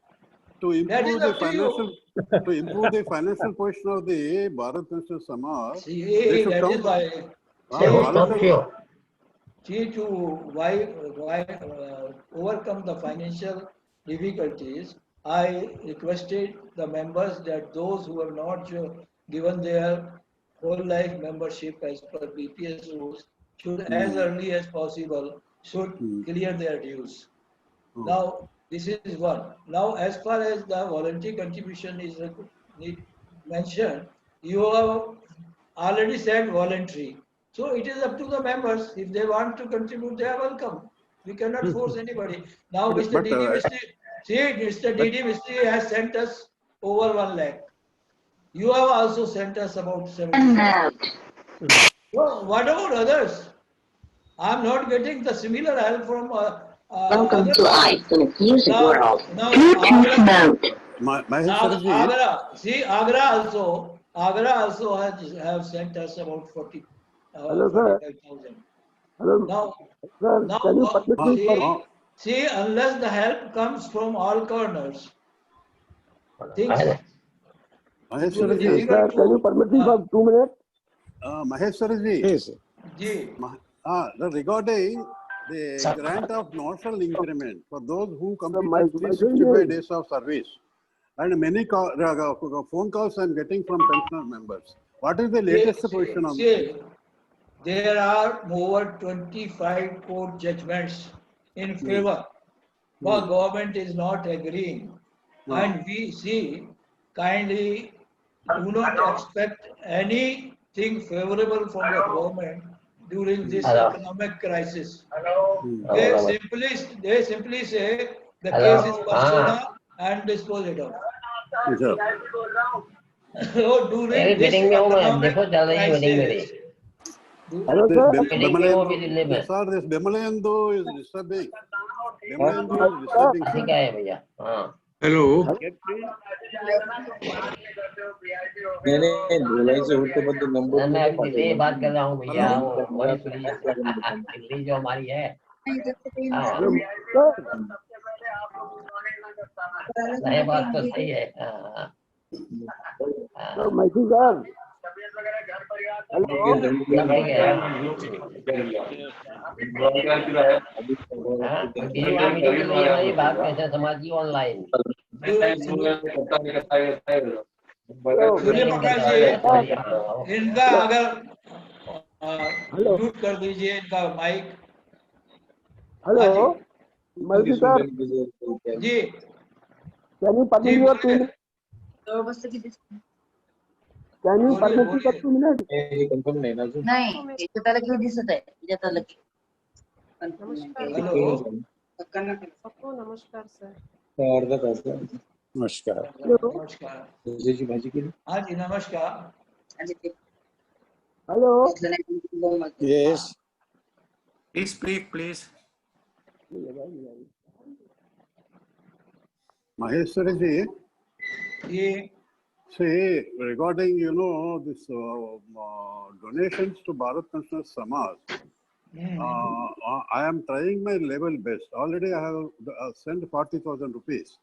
To improve the financial position of the Bharat Pension Samaj. See, that is why. To overcome the financial difficulties, I requested the members that those who have not given their whole life membership as per BPS rules should as early as possible should clear their dues. Now, this is one. Now, as far as the voluntary contribution is mentioned, you have already said voluntary. So it is up to the members. If they want to contribute, they are welcome. We cannot force anybody. Now, Mr. D.D. Mistry has sent us over 1 lakh. You have also sent us about 7 lakh. So what about others? I am not getting the similar help from Welcome to iSonic Music World. Bluetooth mode. Agra also have sent us about 40. Hello, sir. Hello. Now, can you permit me see, unless the help comes from all corners, things. Sir, can you permit me for 2 minutes? Maheshwari ji. Ji. Regarding the grant of notional increment for those who completed 365 days of service. And many phone calls I'm getting from pensioner members. What is the latest position on this? There are over 25 court judgments in favor, but government is not agreeing. And we see, kindly do not expect anything favorable from the government during this economic crisis. They simply say the case is persona and dispose it of. So during this economic crisis, Hello, sir. Sir, this Bemalayando is disturbing. Bemalayando is disturbing. Hello मैंने जुलाई से होते बंदे number मैं अभी से बात कर रहा हूँ भैया वो दिल्ली जो हमारी है नहीं बात तो सही है मैसी सर बात कैसे समाजी ऑनलाइन सूर्य प्रकाश जी इनका अगर म्यूट कर दीजिए इनका mic. Hello Massey sir ji can you permit your 2 minute can you permit your 2 minute हे कंफर्म नाही ना अजून नाही त्याला किती दिसत आहे त्याला नमस्कार सर अर्धा तास नमस्कार नमस्कार जी भाजी केली हाँ जी नमस्कार hello Yes. Please speak, please. Maheshwari ji, ये say regarding this donations to Bharat Pensioner Samaj, I am trying my level best. Already I have sent 40,000 rupees,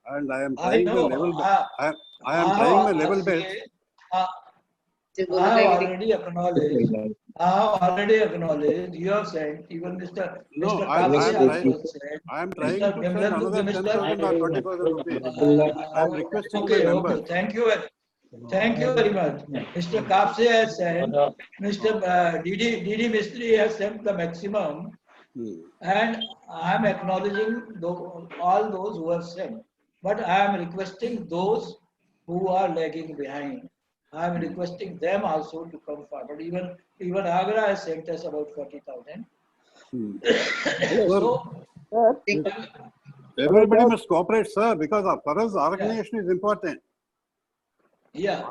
and I am trying my level best. I am trying my level best. I have already acknowledged. You have sent even Mr. No, I am trying to send another 10,000 or 20,000 rupees. I am requesting the members. Thank you very much. Mr. Kapse has sent. Mr. Didi Mistry has sent the maximum, and I am acknowledging all those who have sent. But I am requesting those who are lagging behind. I am requesting them also to come forward. Even Agra has sent us about 40,000. Everybody must cooperate, sir, because for us organization is important. Yeah.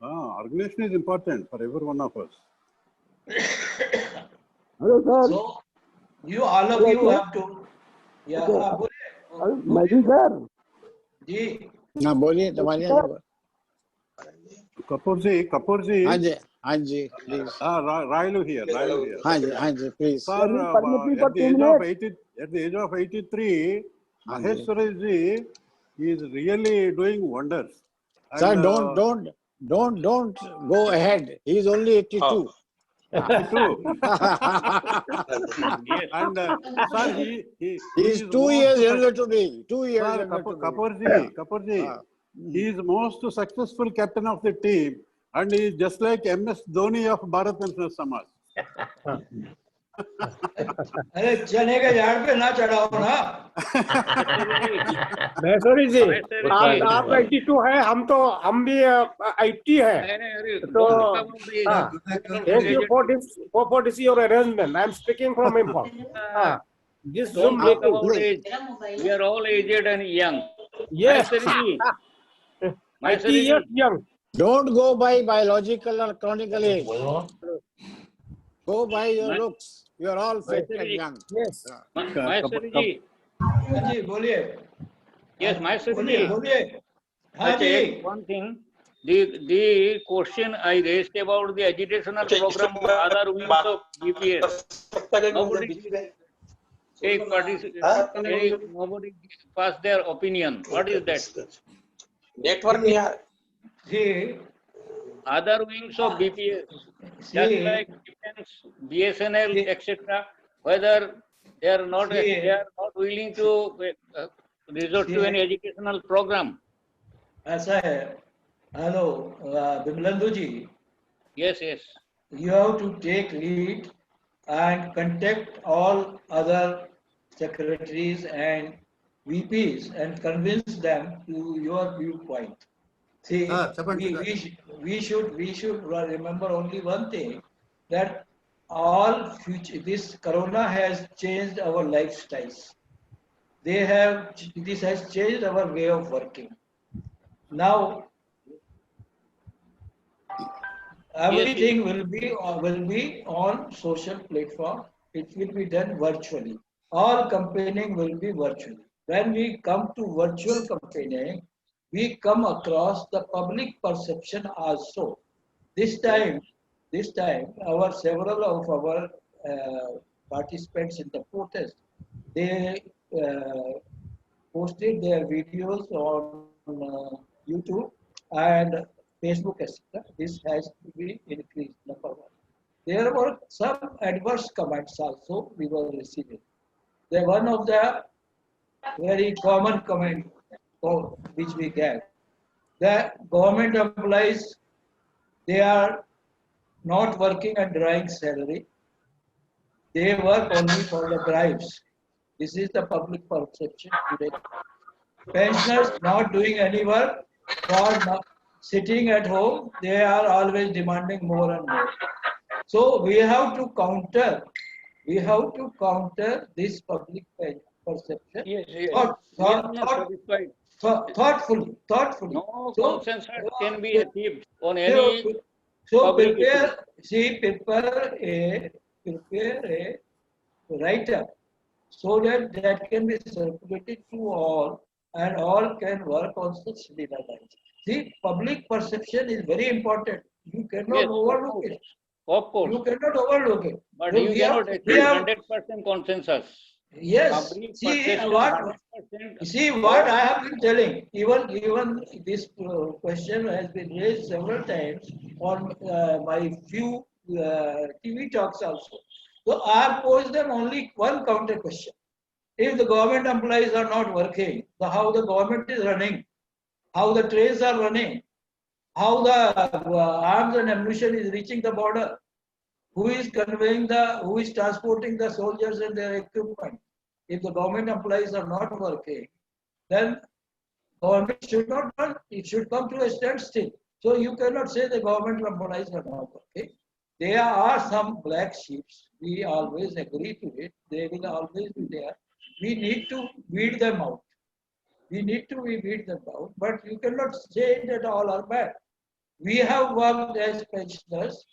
Organization is important for every one of us. Hello sir So you all of you have to. Yeah. Massey sir जी हाँ बोलिए तुम्हारी Kapoor ji. हाँ जी please Railu here. हाँ जी please Sir, at the age of 83, Maheshwari ji is really doing wonders. Sir, don't go ahead. He is only 82. 82. And sir, he is 2 years younger to me. 2 years sir, younger to Kapoor ji, he is most successful captain of the team, and he is just like MS Dhoni of Bharat Pensioner Samaj. अरे चने के झाड़ पे ना चढ़ाओ ना। महेश्वरी जी आप 82 है, हम भी 80 है। तो thank you for this your arrangement. I am speaking from Import. This Zoom meeting. We are all aged and young. Yes. 80 years young. Don't go by biological or chronical age. Go by your looks. You are all fit and young. Yes. Maheshwari ji. जी बोलिए। Yes, Maheshwari ji. हाँ जी। One thing, the question I raised about the educational program of other wings of BPS. Nobody passed their opinion. What is that? Network here. Ji Other wings of BPS, just like defense, BSNL, etc. Whether They are not willing to resort to any educational program. ऐसा है, hello, Bimlandu ji. Yes, yes. You have to take lead and contact all other secretaries and VPs and convince them to your viewpoint. See, we should remember only one thing, that all future, this corona has changed our lifestyles. This has changed our way of working. Now, everything will be on social platform. It will be done virtually. All campaigning will be virtually. When we come to virtual campaigning, we come across the public perception also. This time, several of our participants in the protest, they posted their videos on YouTube and Facebook, etc. This has to be increased, number one. There were some adverse comments also we were receiving. One of the very common comment which we get, the government employees, they are not working and drawing salary. They work only for the bribes. This is the public perception today. Pensioners not doing any work, for sitting at home, they are always demanding more and more. So we have to counter this public perception. Yes, yes. Thoughtfully. No consensus can be achieved on any. So prepare a write-up so that can be circulated to all and all can work on such similar lines. See, public perception is very important. You cannot overlook it. Of course. You cannot overlook it. But you cannot achieve 100% consensus. Yes. See what I have been telling. Even this question has been raised several times on my few TV talks also. So I have posed them only one counter question. If the government employees are not working, how the government is running, how the trains are running, how the arms and ammunition is reaching the border, who is transporting the soldiers and their equipment. If the government employees are not working, then government should not run. It should come to a standstill. So you cannot say the government employees are not working. There are some black sheep. We always agree to it. They will always be there. We need to weed them out. Weed them out. But you cannot say that all are bad. We have worked as pensioners.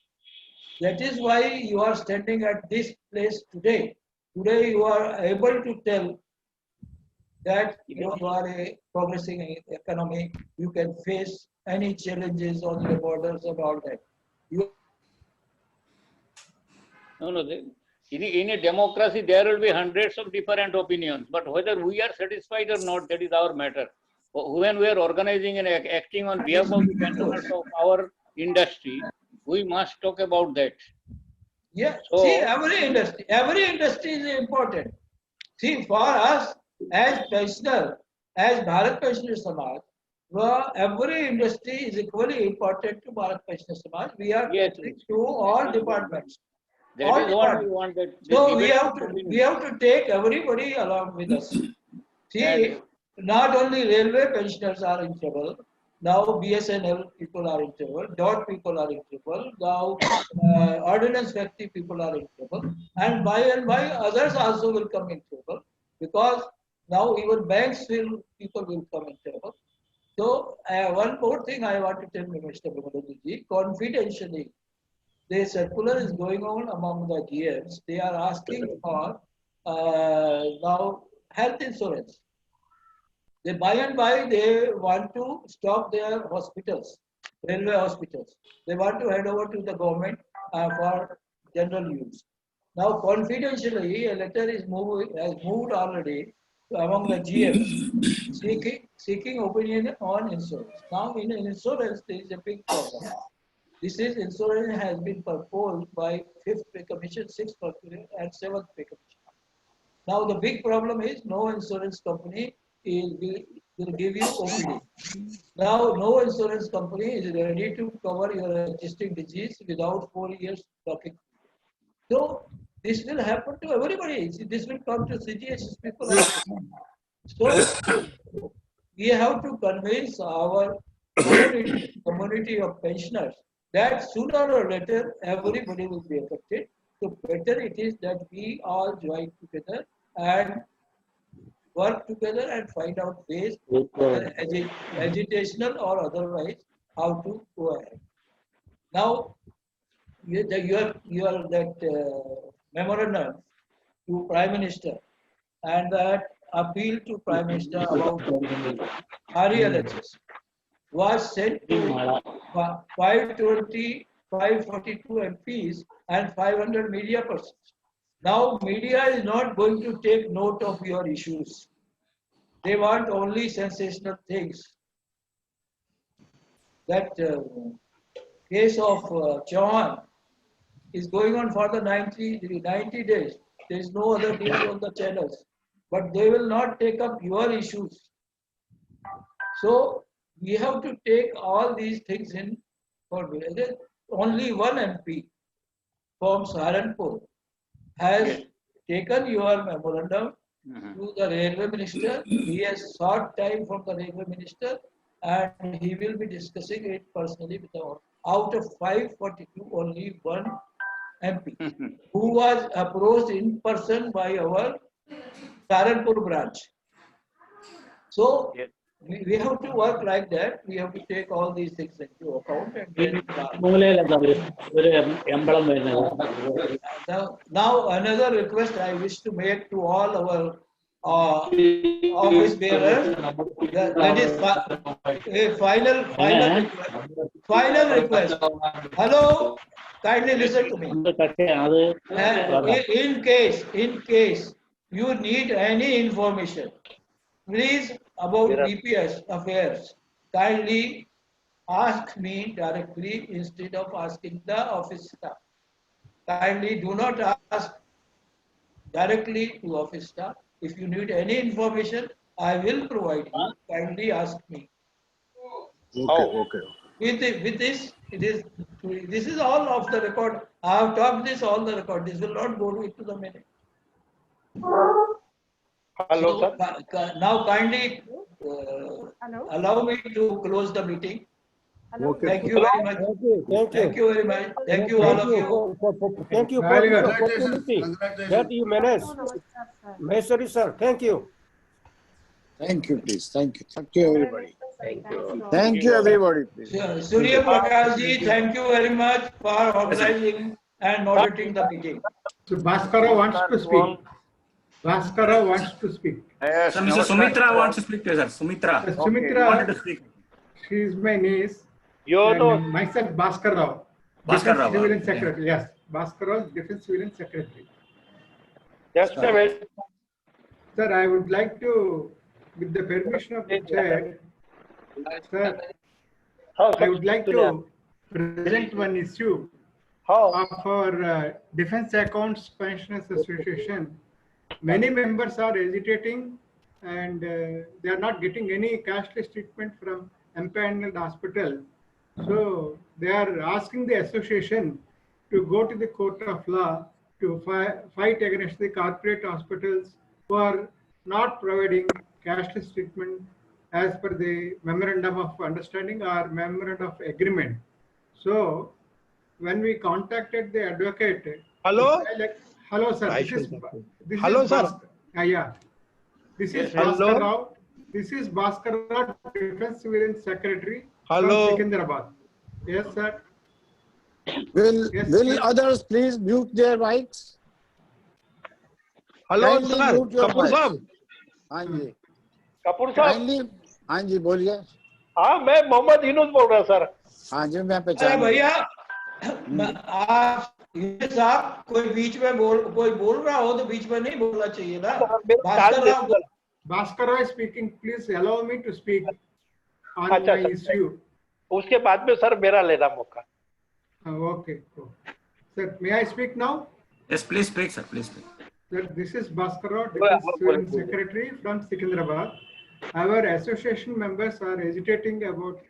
That is why you are standing at this place today. Today you are able to tell that you are a progressing economy. You can face any challenges on your borders and all that. In a democracy, there will be hundreds of different opinions. But whether we are satisfied or not, that is our matter. When we are organizing and acting on behalf of the pensioners of our industry, we must talk about that. Yeah, so, see, every industry is important. See, for us as pensioner, as Bharat Pensioner Samaj, every industry is equally important to Bharat Pensioner Samaj. We are to all departments. That is what we want. So we have to take everybody along with us. See, not only railway pensioners are in trouble. Now BSNL people are in trouble, DOT people are in trouble, now ordinance factory people are in trouble, and by others also will come in trouble, because now even people will come in trouble. So one more thing I want to tell you, Mr. Bimlandu, confidentially, the circular is going on among the GMs. They are asking for now health insurance. By and by, they want to stop their hospitals, railway hospitals. They want to hand over to the government for general use. Now, confidentially, a letter has moved already among the GMs, seeking opinion on insurance. Now, in insurance, there is a big problem. This insurance has been proposed by 5th Pay Commission, 6th and 7th Pay Commission. Now the big problem is no insurance company will give you OPD. Now no insurance company is ready to cover your existing disease without 4 years talking. So this will happen to everybody. This will come to CGHS people also. So we have to convince our community of pensioners that sooner or later everybody will be affected. So better it is that we all join together and work together and find out ways, agitational or otherwise, how to go ahead. Now, your that memorandum to Prime Minister and that appeal to Prime Minister about RELHS was sent to 520, 542 MPs and 500 media persons. Now media is not going to take note of your issues. They want only sensational things. That case of Chauhan is going on for the 90 days. There is no other news on the channels. But they will not take up your issues. So we have to take all these things in for only one MP from Saharanpur has taken your memorandum to the railway minister. He has sought time from the railway minister and he will be discussing it personally with our. Out of 542, only one MP who was approached in person by our Saharanpur branch. So we have to work like that. We have to take all these things into account. And now another request I wish to make to all our office bearers. That is a final request. Hello, kindly listen to me. In case you need any information, please, about DPS affairs, kindly ask me directly instead of asking the office staff. Kindly do not ask directly to office staff. If you need any information, I will provide you. Kindly ask me. Okay. With this, this is all off the record. I have talked this all the record. This will not go into the minute. Hello, so, sir. Now kindly allow me to close the meeting. Okay. Thank you very much. Thank you very much. Thank you all of you. Thank you for the opportunity that you managed. Maheshwari sir, thank you. Thank you, please. Thank you, everybody. Thank you. Thank you, everybody. Please. Surya Prakash ji, thank you very much for organizing and moderating the meeting. So Bhaskara wants to speak. Bhaskara wants to speak. Yes, so Mr. Sumitra wants to speak to you, sir. Sumitra. Sumitra wanted to speak. She is my niece. And myself, Bhaskar Rao. Bhaskar Rao. Civilian Secretary. Yes, Bhaskar Rao, Defense Civilian Secretary. Just a minute. Sir, I would like to, with the permission of the chair, sir, I would like to present one issue of our Defense Accounts Pensioners Association. Many members are hesitating and they are not getting any cashless treatment from empaneled hospital. So they are asking the association to go to the court of law to fight against the corporate hospitals who are not providing cashless treatment as per the memorandum of understanding or memorandum of agreement. So when we contacted the advocate, hello, hello sir, hello sir. Yeah, this is Bhaskar Rao. This is Bhaskar Rao, Defense Civilian Secretary from Secunderabad. Yes, sir. Will others please mute their mics? Hello, sir. Kapoor साहब. हाँ जी. कपूर साहब. हाँ जी बोलिए. हाँ मैं मोहम्मद यूनुस बोल रहा हूँ सर. हाँ जी मैं पहचान. अरे भैया आप साहब कोई बीच में कोई बोल रहा हो तो बीच में नहीं बोलना चाहिए ना. Bhaskar Rao speaking. Please allow me to speak on my issue. उसके बाद में सर मेरा लेना मौका. Okay. Sir, may I speak now? Yes, please speak, sir. Please speak. that this is Bhaskara, Defense Student Secretary from Secunderabad. Our association members are hesitating about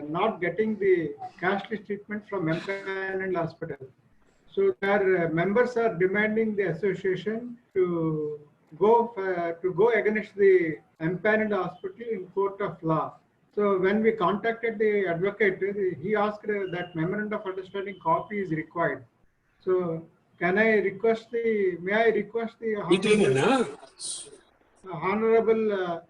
not getting the cashless treatment from Empaneled Hospital. So their members are demanding the association to go against the Empaneled Hospital in court of law. So when we contacted the advocate, he asked that memorandum of understanding copy is required. So may I request the Honorable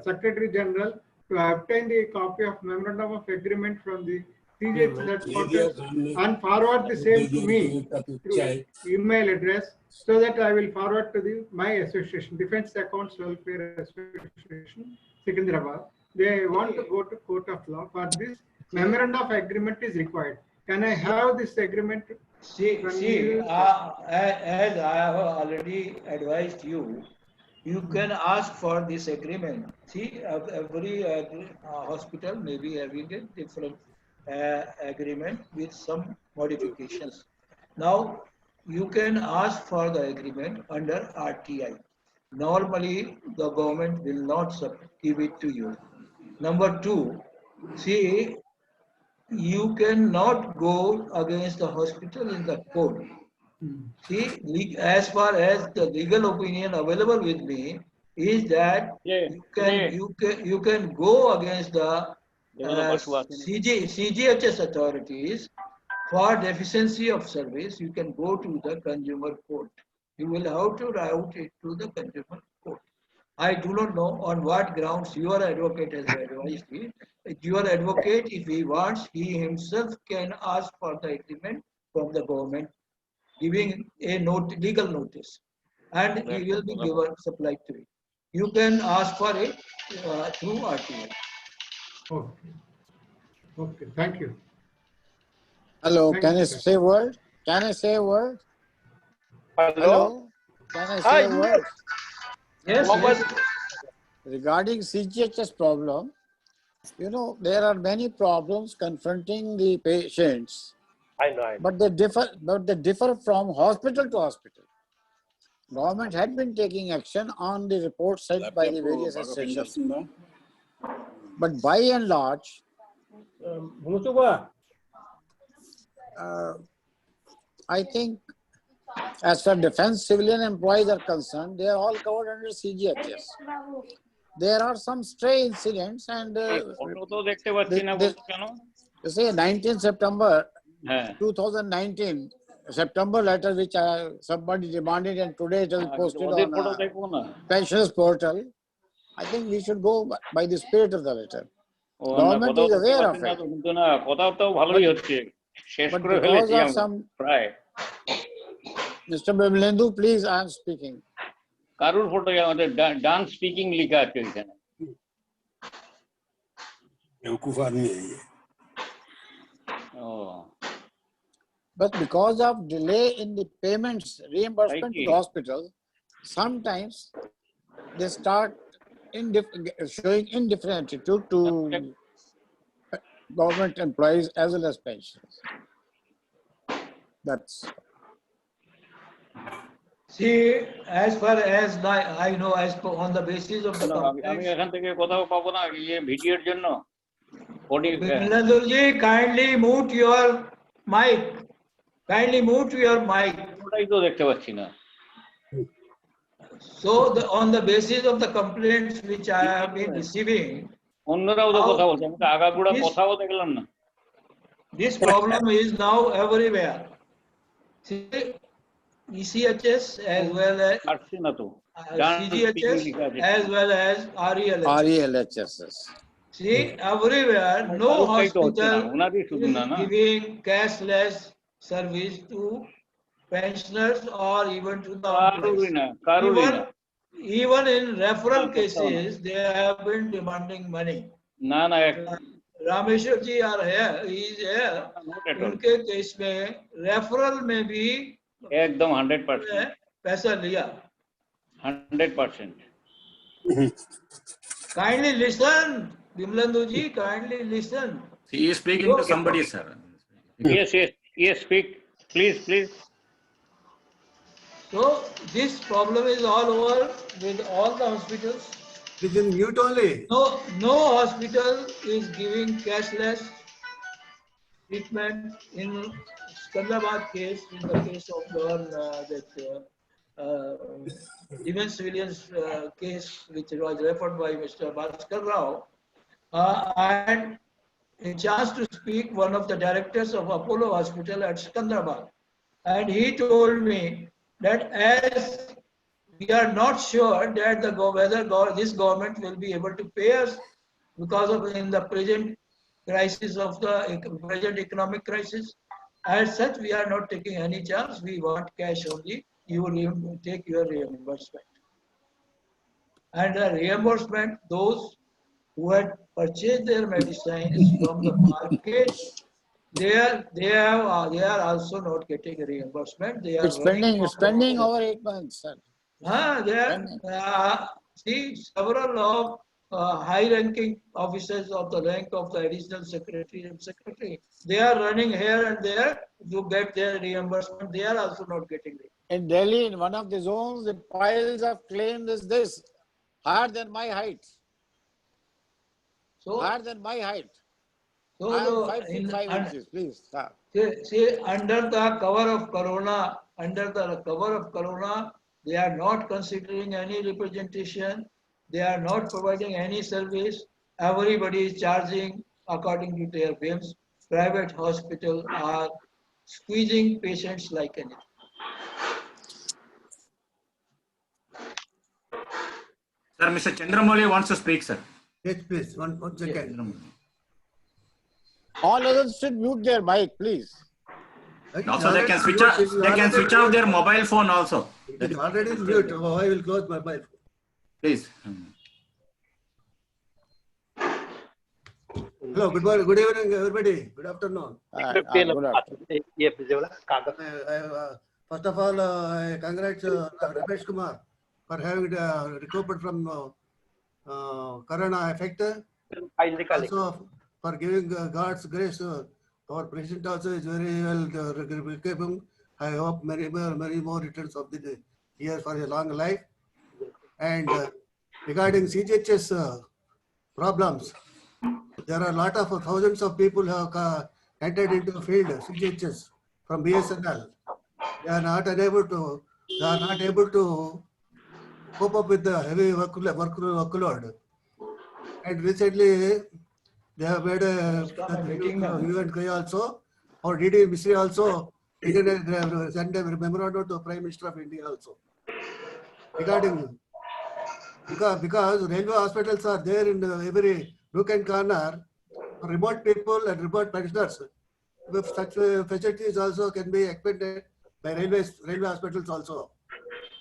Secretary General to obtain the copy of memorandum of agreement from the CGH headquarters and forward the same to me through email address, so that I will forward to my association, Defense Accounts Welfare Association, Secunderabad. They want to go to court of law. For this, memorandum of agreement is required. Can I have this agreement? As I have already advised you, you can ask for this agreement. See, every hospital may be having a different agreement with some modifications. Now, you can ask for the agreement under RTI. Normally, the government will not give it to you. Number two, see, you cannot go against the hospital in the court. See, as far as the legal opinion available with me is that you can go against the CGHS authorities for deficiency of service. You can go to the consumer court. You will have to route it to the consumer court. I do not know on what grounds your advocate has advised me. Your advocate, if he wants, he himself can ask for the agreement from the government, giving a legal notice, and he will be given supplied to it. You can ask for it through RTI. Okay. Okay. Thank you. Hello. Thank Can you, I sir. say a word? Can I say a word? Hello. Can I say a word? Yes. Regarding CGHS problem, you know, there are many problems confronting the patients. I know. But they differ from hospital to hospital. Government had been taking action on the reports sent by the various associations. But by and large, I think as far as defense civilian employees are concerned, they are all covered under CGHS. There are some stray incidents, and you see, 19 September 2019, September letter which somebody demanded, and today it is posted on pensioners portal. I think we should go by the spirit of the letter. Government is aware of it. But because of some, Mr. Bimlendu, please, I am speaking. কারুর photo আমাদের dance speaking লেখা আছে এখানে But because of delay in the payments, reimbursement to the hospital, sometimes they start showing indifferent attitude to government employees as well as pensioners. That's. See, as far as I know, as on the basis of the আমি এখান থেকে কোথাও পাবো না এই ভিডিওর জন্য Bimlendu ji, kindly mute your mic. Kindly mute your mic. ওটাই তো দেখতে পাচ্ছি না So on the basis of the complaints which I have been receiving, অন্যরাও তো কথা বলছে আমি তো আগাগোড়া কথাও দেখলাম না this problem is now everywhere. See, ECHS as well as CGHS as well as RELHS. See, everywhere, no hospital is giving cashless service to pensioners or even to the even in referral cases, they have been demanding money. Rameshwar ji are here, he is here. उनके case में referral में भी एकदम 100% पैसा लिया 100%. Kindly listen, Bimlendu ji, kindly listen. He is speaking to somebody, sir. Yes, speak. Please. So this problem is all over with all the hospitals. It is in mute only. No hospital is giving cashless treatment. In Skandarabad case, in the case of Demon Civilians case, which was referred by Mr. Bhaskar Rao, I had a chance to speak one of the directors of Apollo Hospital at Skandarabad, and he told me that as we are not sure that whether this government will be able to pay us because of in the present crisis of the present economic crisis. As such, we are not taking any chance. We want cash only. You will take your reimbursement. And the reimbursement, those who had purchased their medicines from the market, they are also not getting reimbursement. They are It's pending over 8 months, sir. See, several of high-ranking officers of the rank of the additional secretary and secretary, they are running here and there to get their reimbursement. They are also not getting it. In Delhi, in one of the zones, the piles of claims is this, higher than my height. So, higher than my height. So I am 5 feet 5 inches, please. See, under the cover of Corona, they are not considering any representation. They are not providing any service. Everybody is charging according to their whims. Private hospitals are squeezing patients like anything. Sir, Mr. Chandramouli wants to speak, sir. Yes, please. One second. All others should mute their mic, please. Also, they can switch off. They can switch off their mobile phone also. It is already mute. Oh, I will close my mobile. Please. Hello. Good morning. Good evening, everybody. Good afternoon. First of all, I congratulate Ramesh Kumar for having recovered from Corona effect. Also, for giving God's grace, our president also is very well capable. I hope many more returns of the year for a long life. And regarding CGHS problems, there are a lot of thousands of people who have entered into the field CGHS from BSNL. They are not able to cope up with the heavy workload. And recently, they have made a event also, or DD Misri also, sent a memorandum to the Prime Minister of India also. Regarding, because railway hospitals are there in every nook and corner, remote people and remote pensioners, with such facilities also can be expanded by railway hospitals also.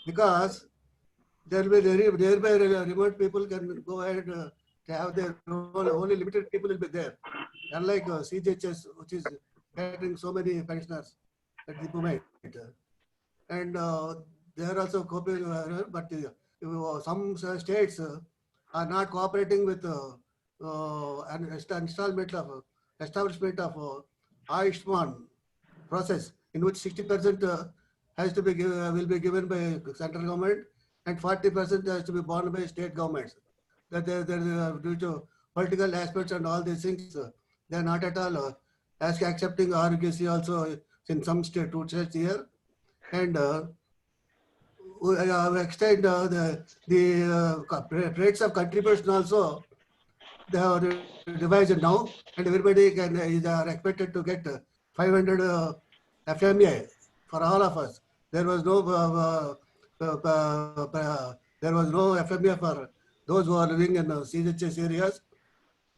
Because there will be nearby remote people can go ahead to have their only limited people will be there. Unlike CGHS, which is getting so many pensioners at the moment. And they are also coping, but some states are not cooperating with establishment of Ayushman process, in which 60% has to be will be given by central government and 40% has to be borne by state governments. That due to political aspects and all these things, they are not at all accepting RGC also in some state, 2 states here. And we extend the rates of contribution also. They are revised now, and everybody is expected to get 500 FMA for all of us. There was no FMA for those who are living in CGHS areas,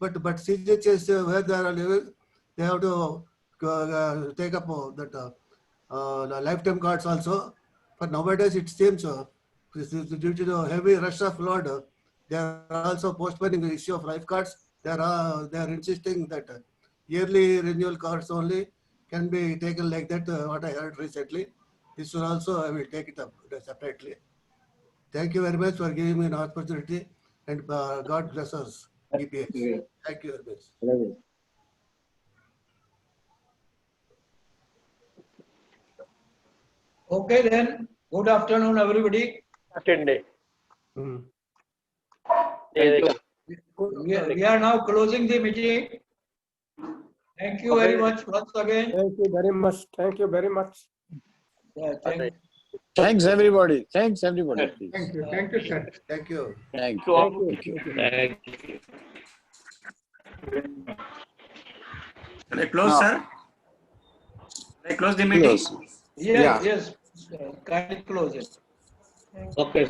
but CGHS where they are living, they have to take up that lifetime cards also. But nowadays it seems due to the heavy rush of load, they are also postponing the issue of life cards. They are insisting that yearly renewal cards only can be taken like that. What I heard recently, this will also I will take it up separately. Thank you very much for giving me an opportunity, and God bless us. EPH. Thank you very much. Okay then, Good afternoon, everybody. Attendee. We are now closing the meeting. Thank you very much once again. Thank you very much. Thank you very much. Yeah, Thanks everybody. Thanks everybody. Thank you. Thank you, sir. Thank you. Thank you. Shall I close, sir? Shall I close the meeting? Yes, yes. Kindly close it. Okay, sir.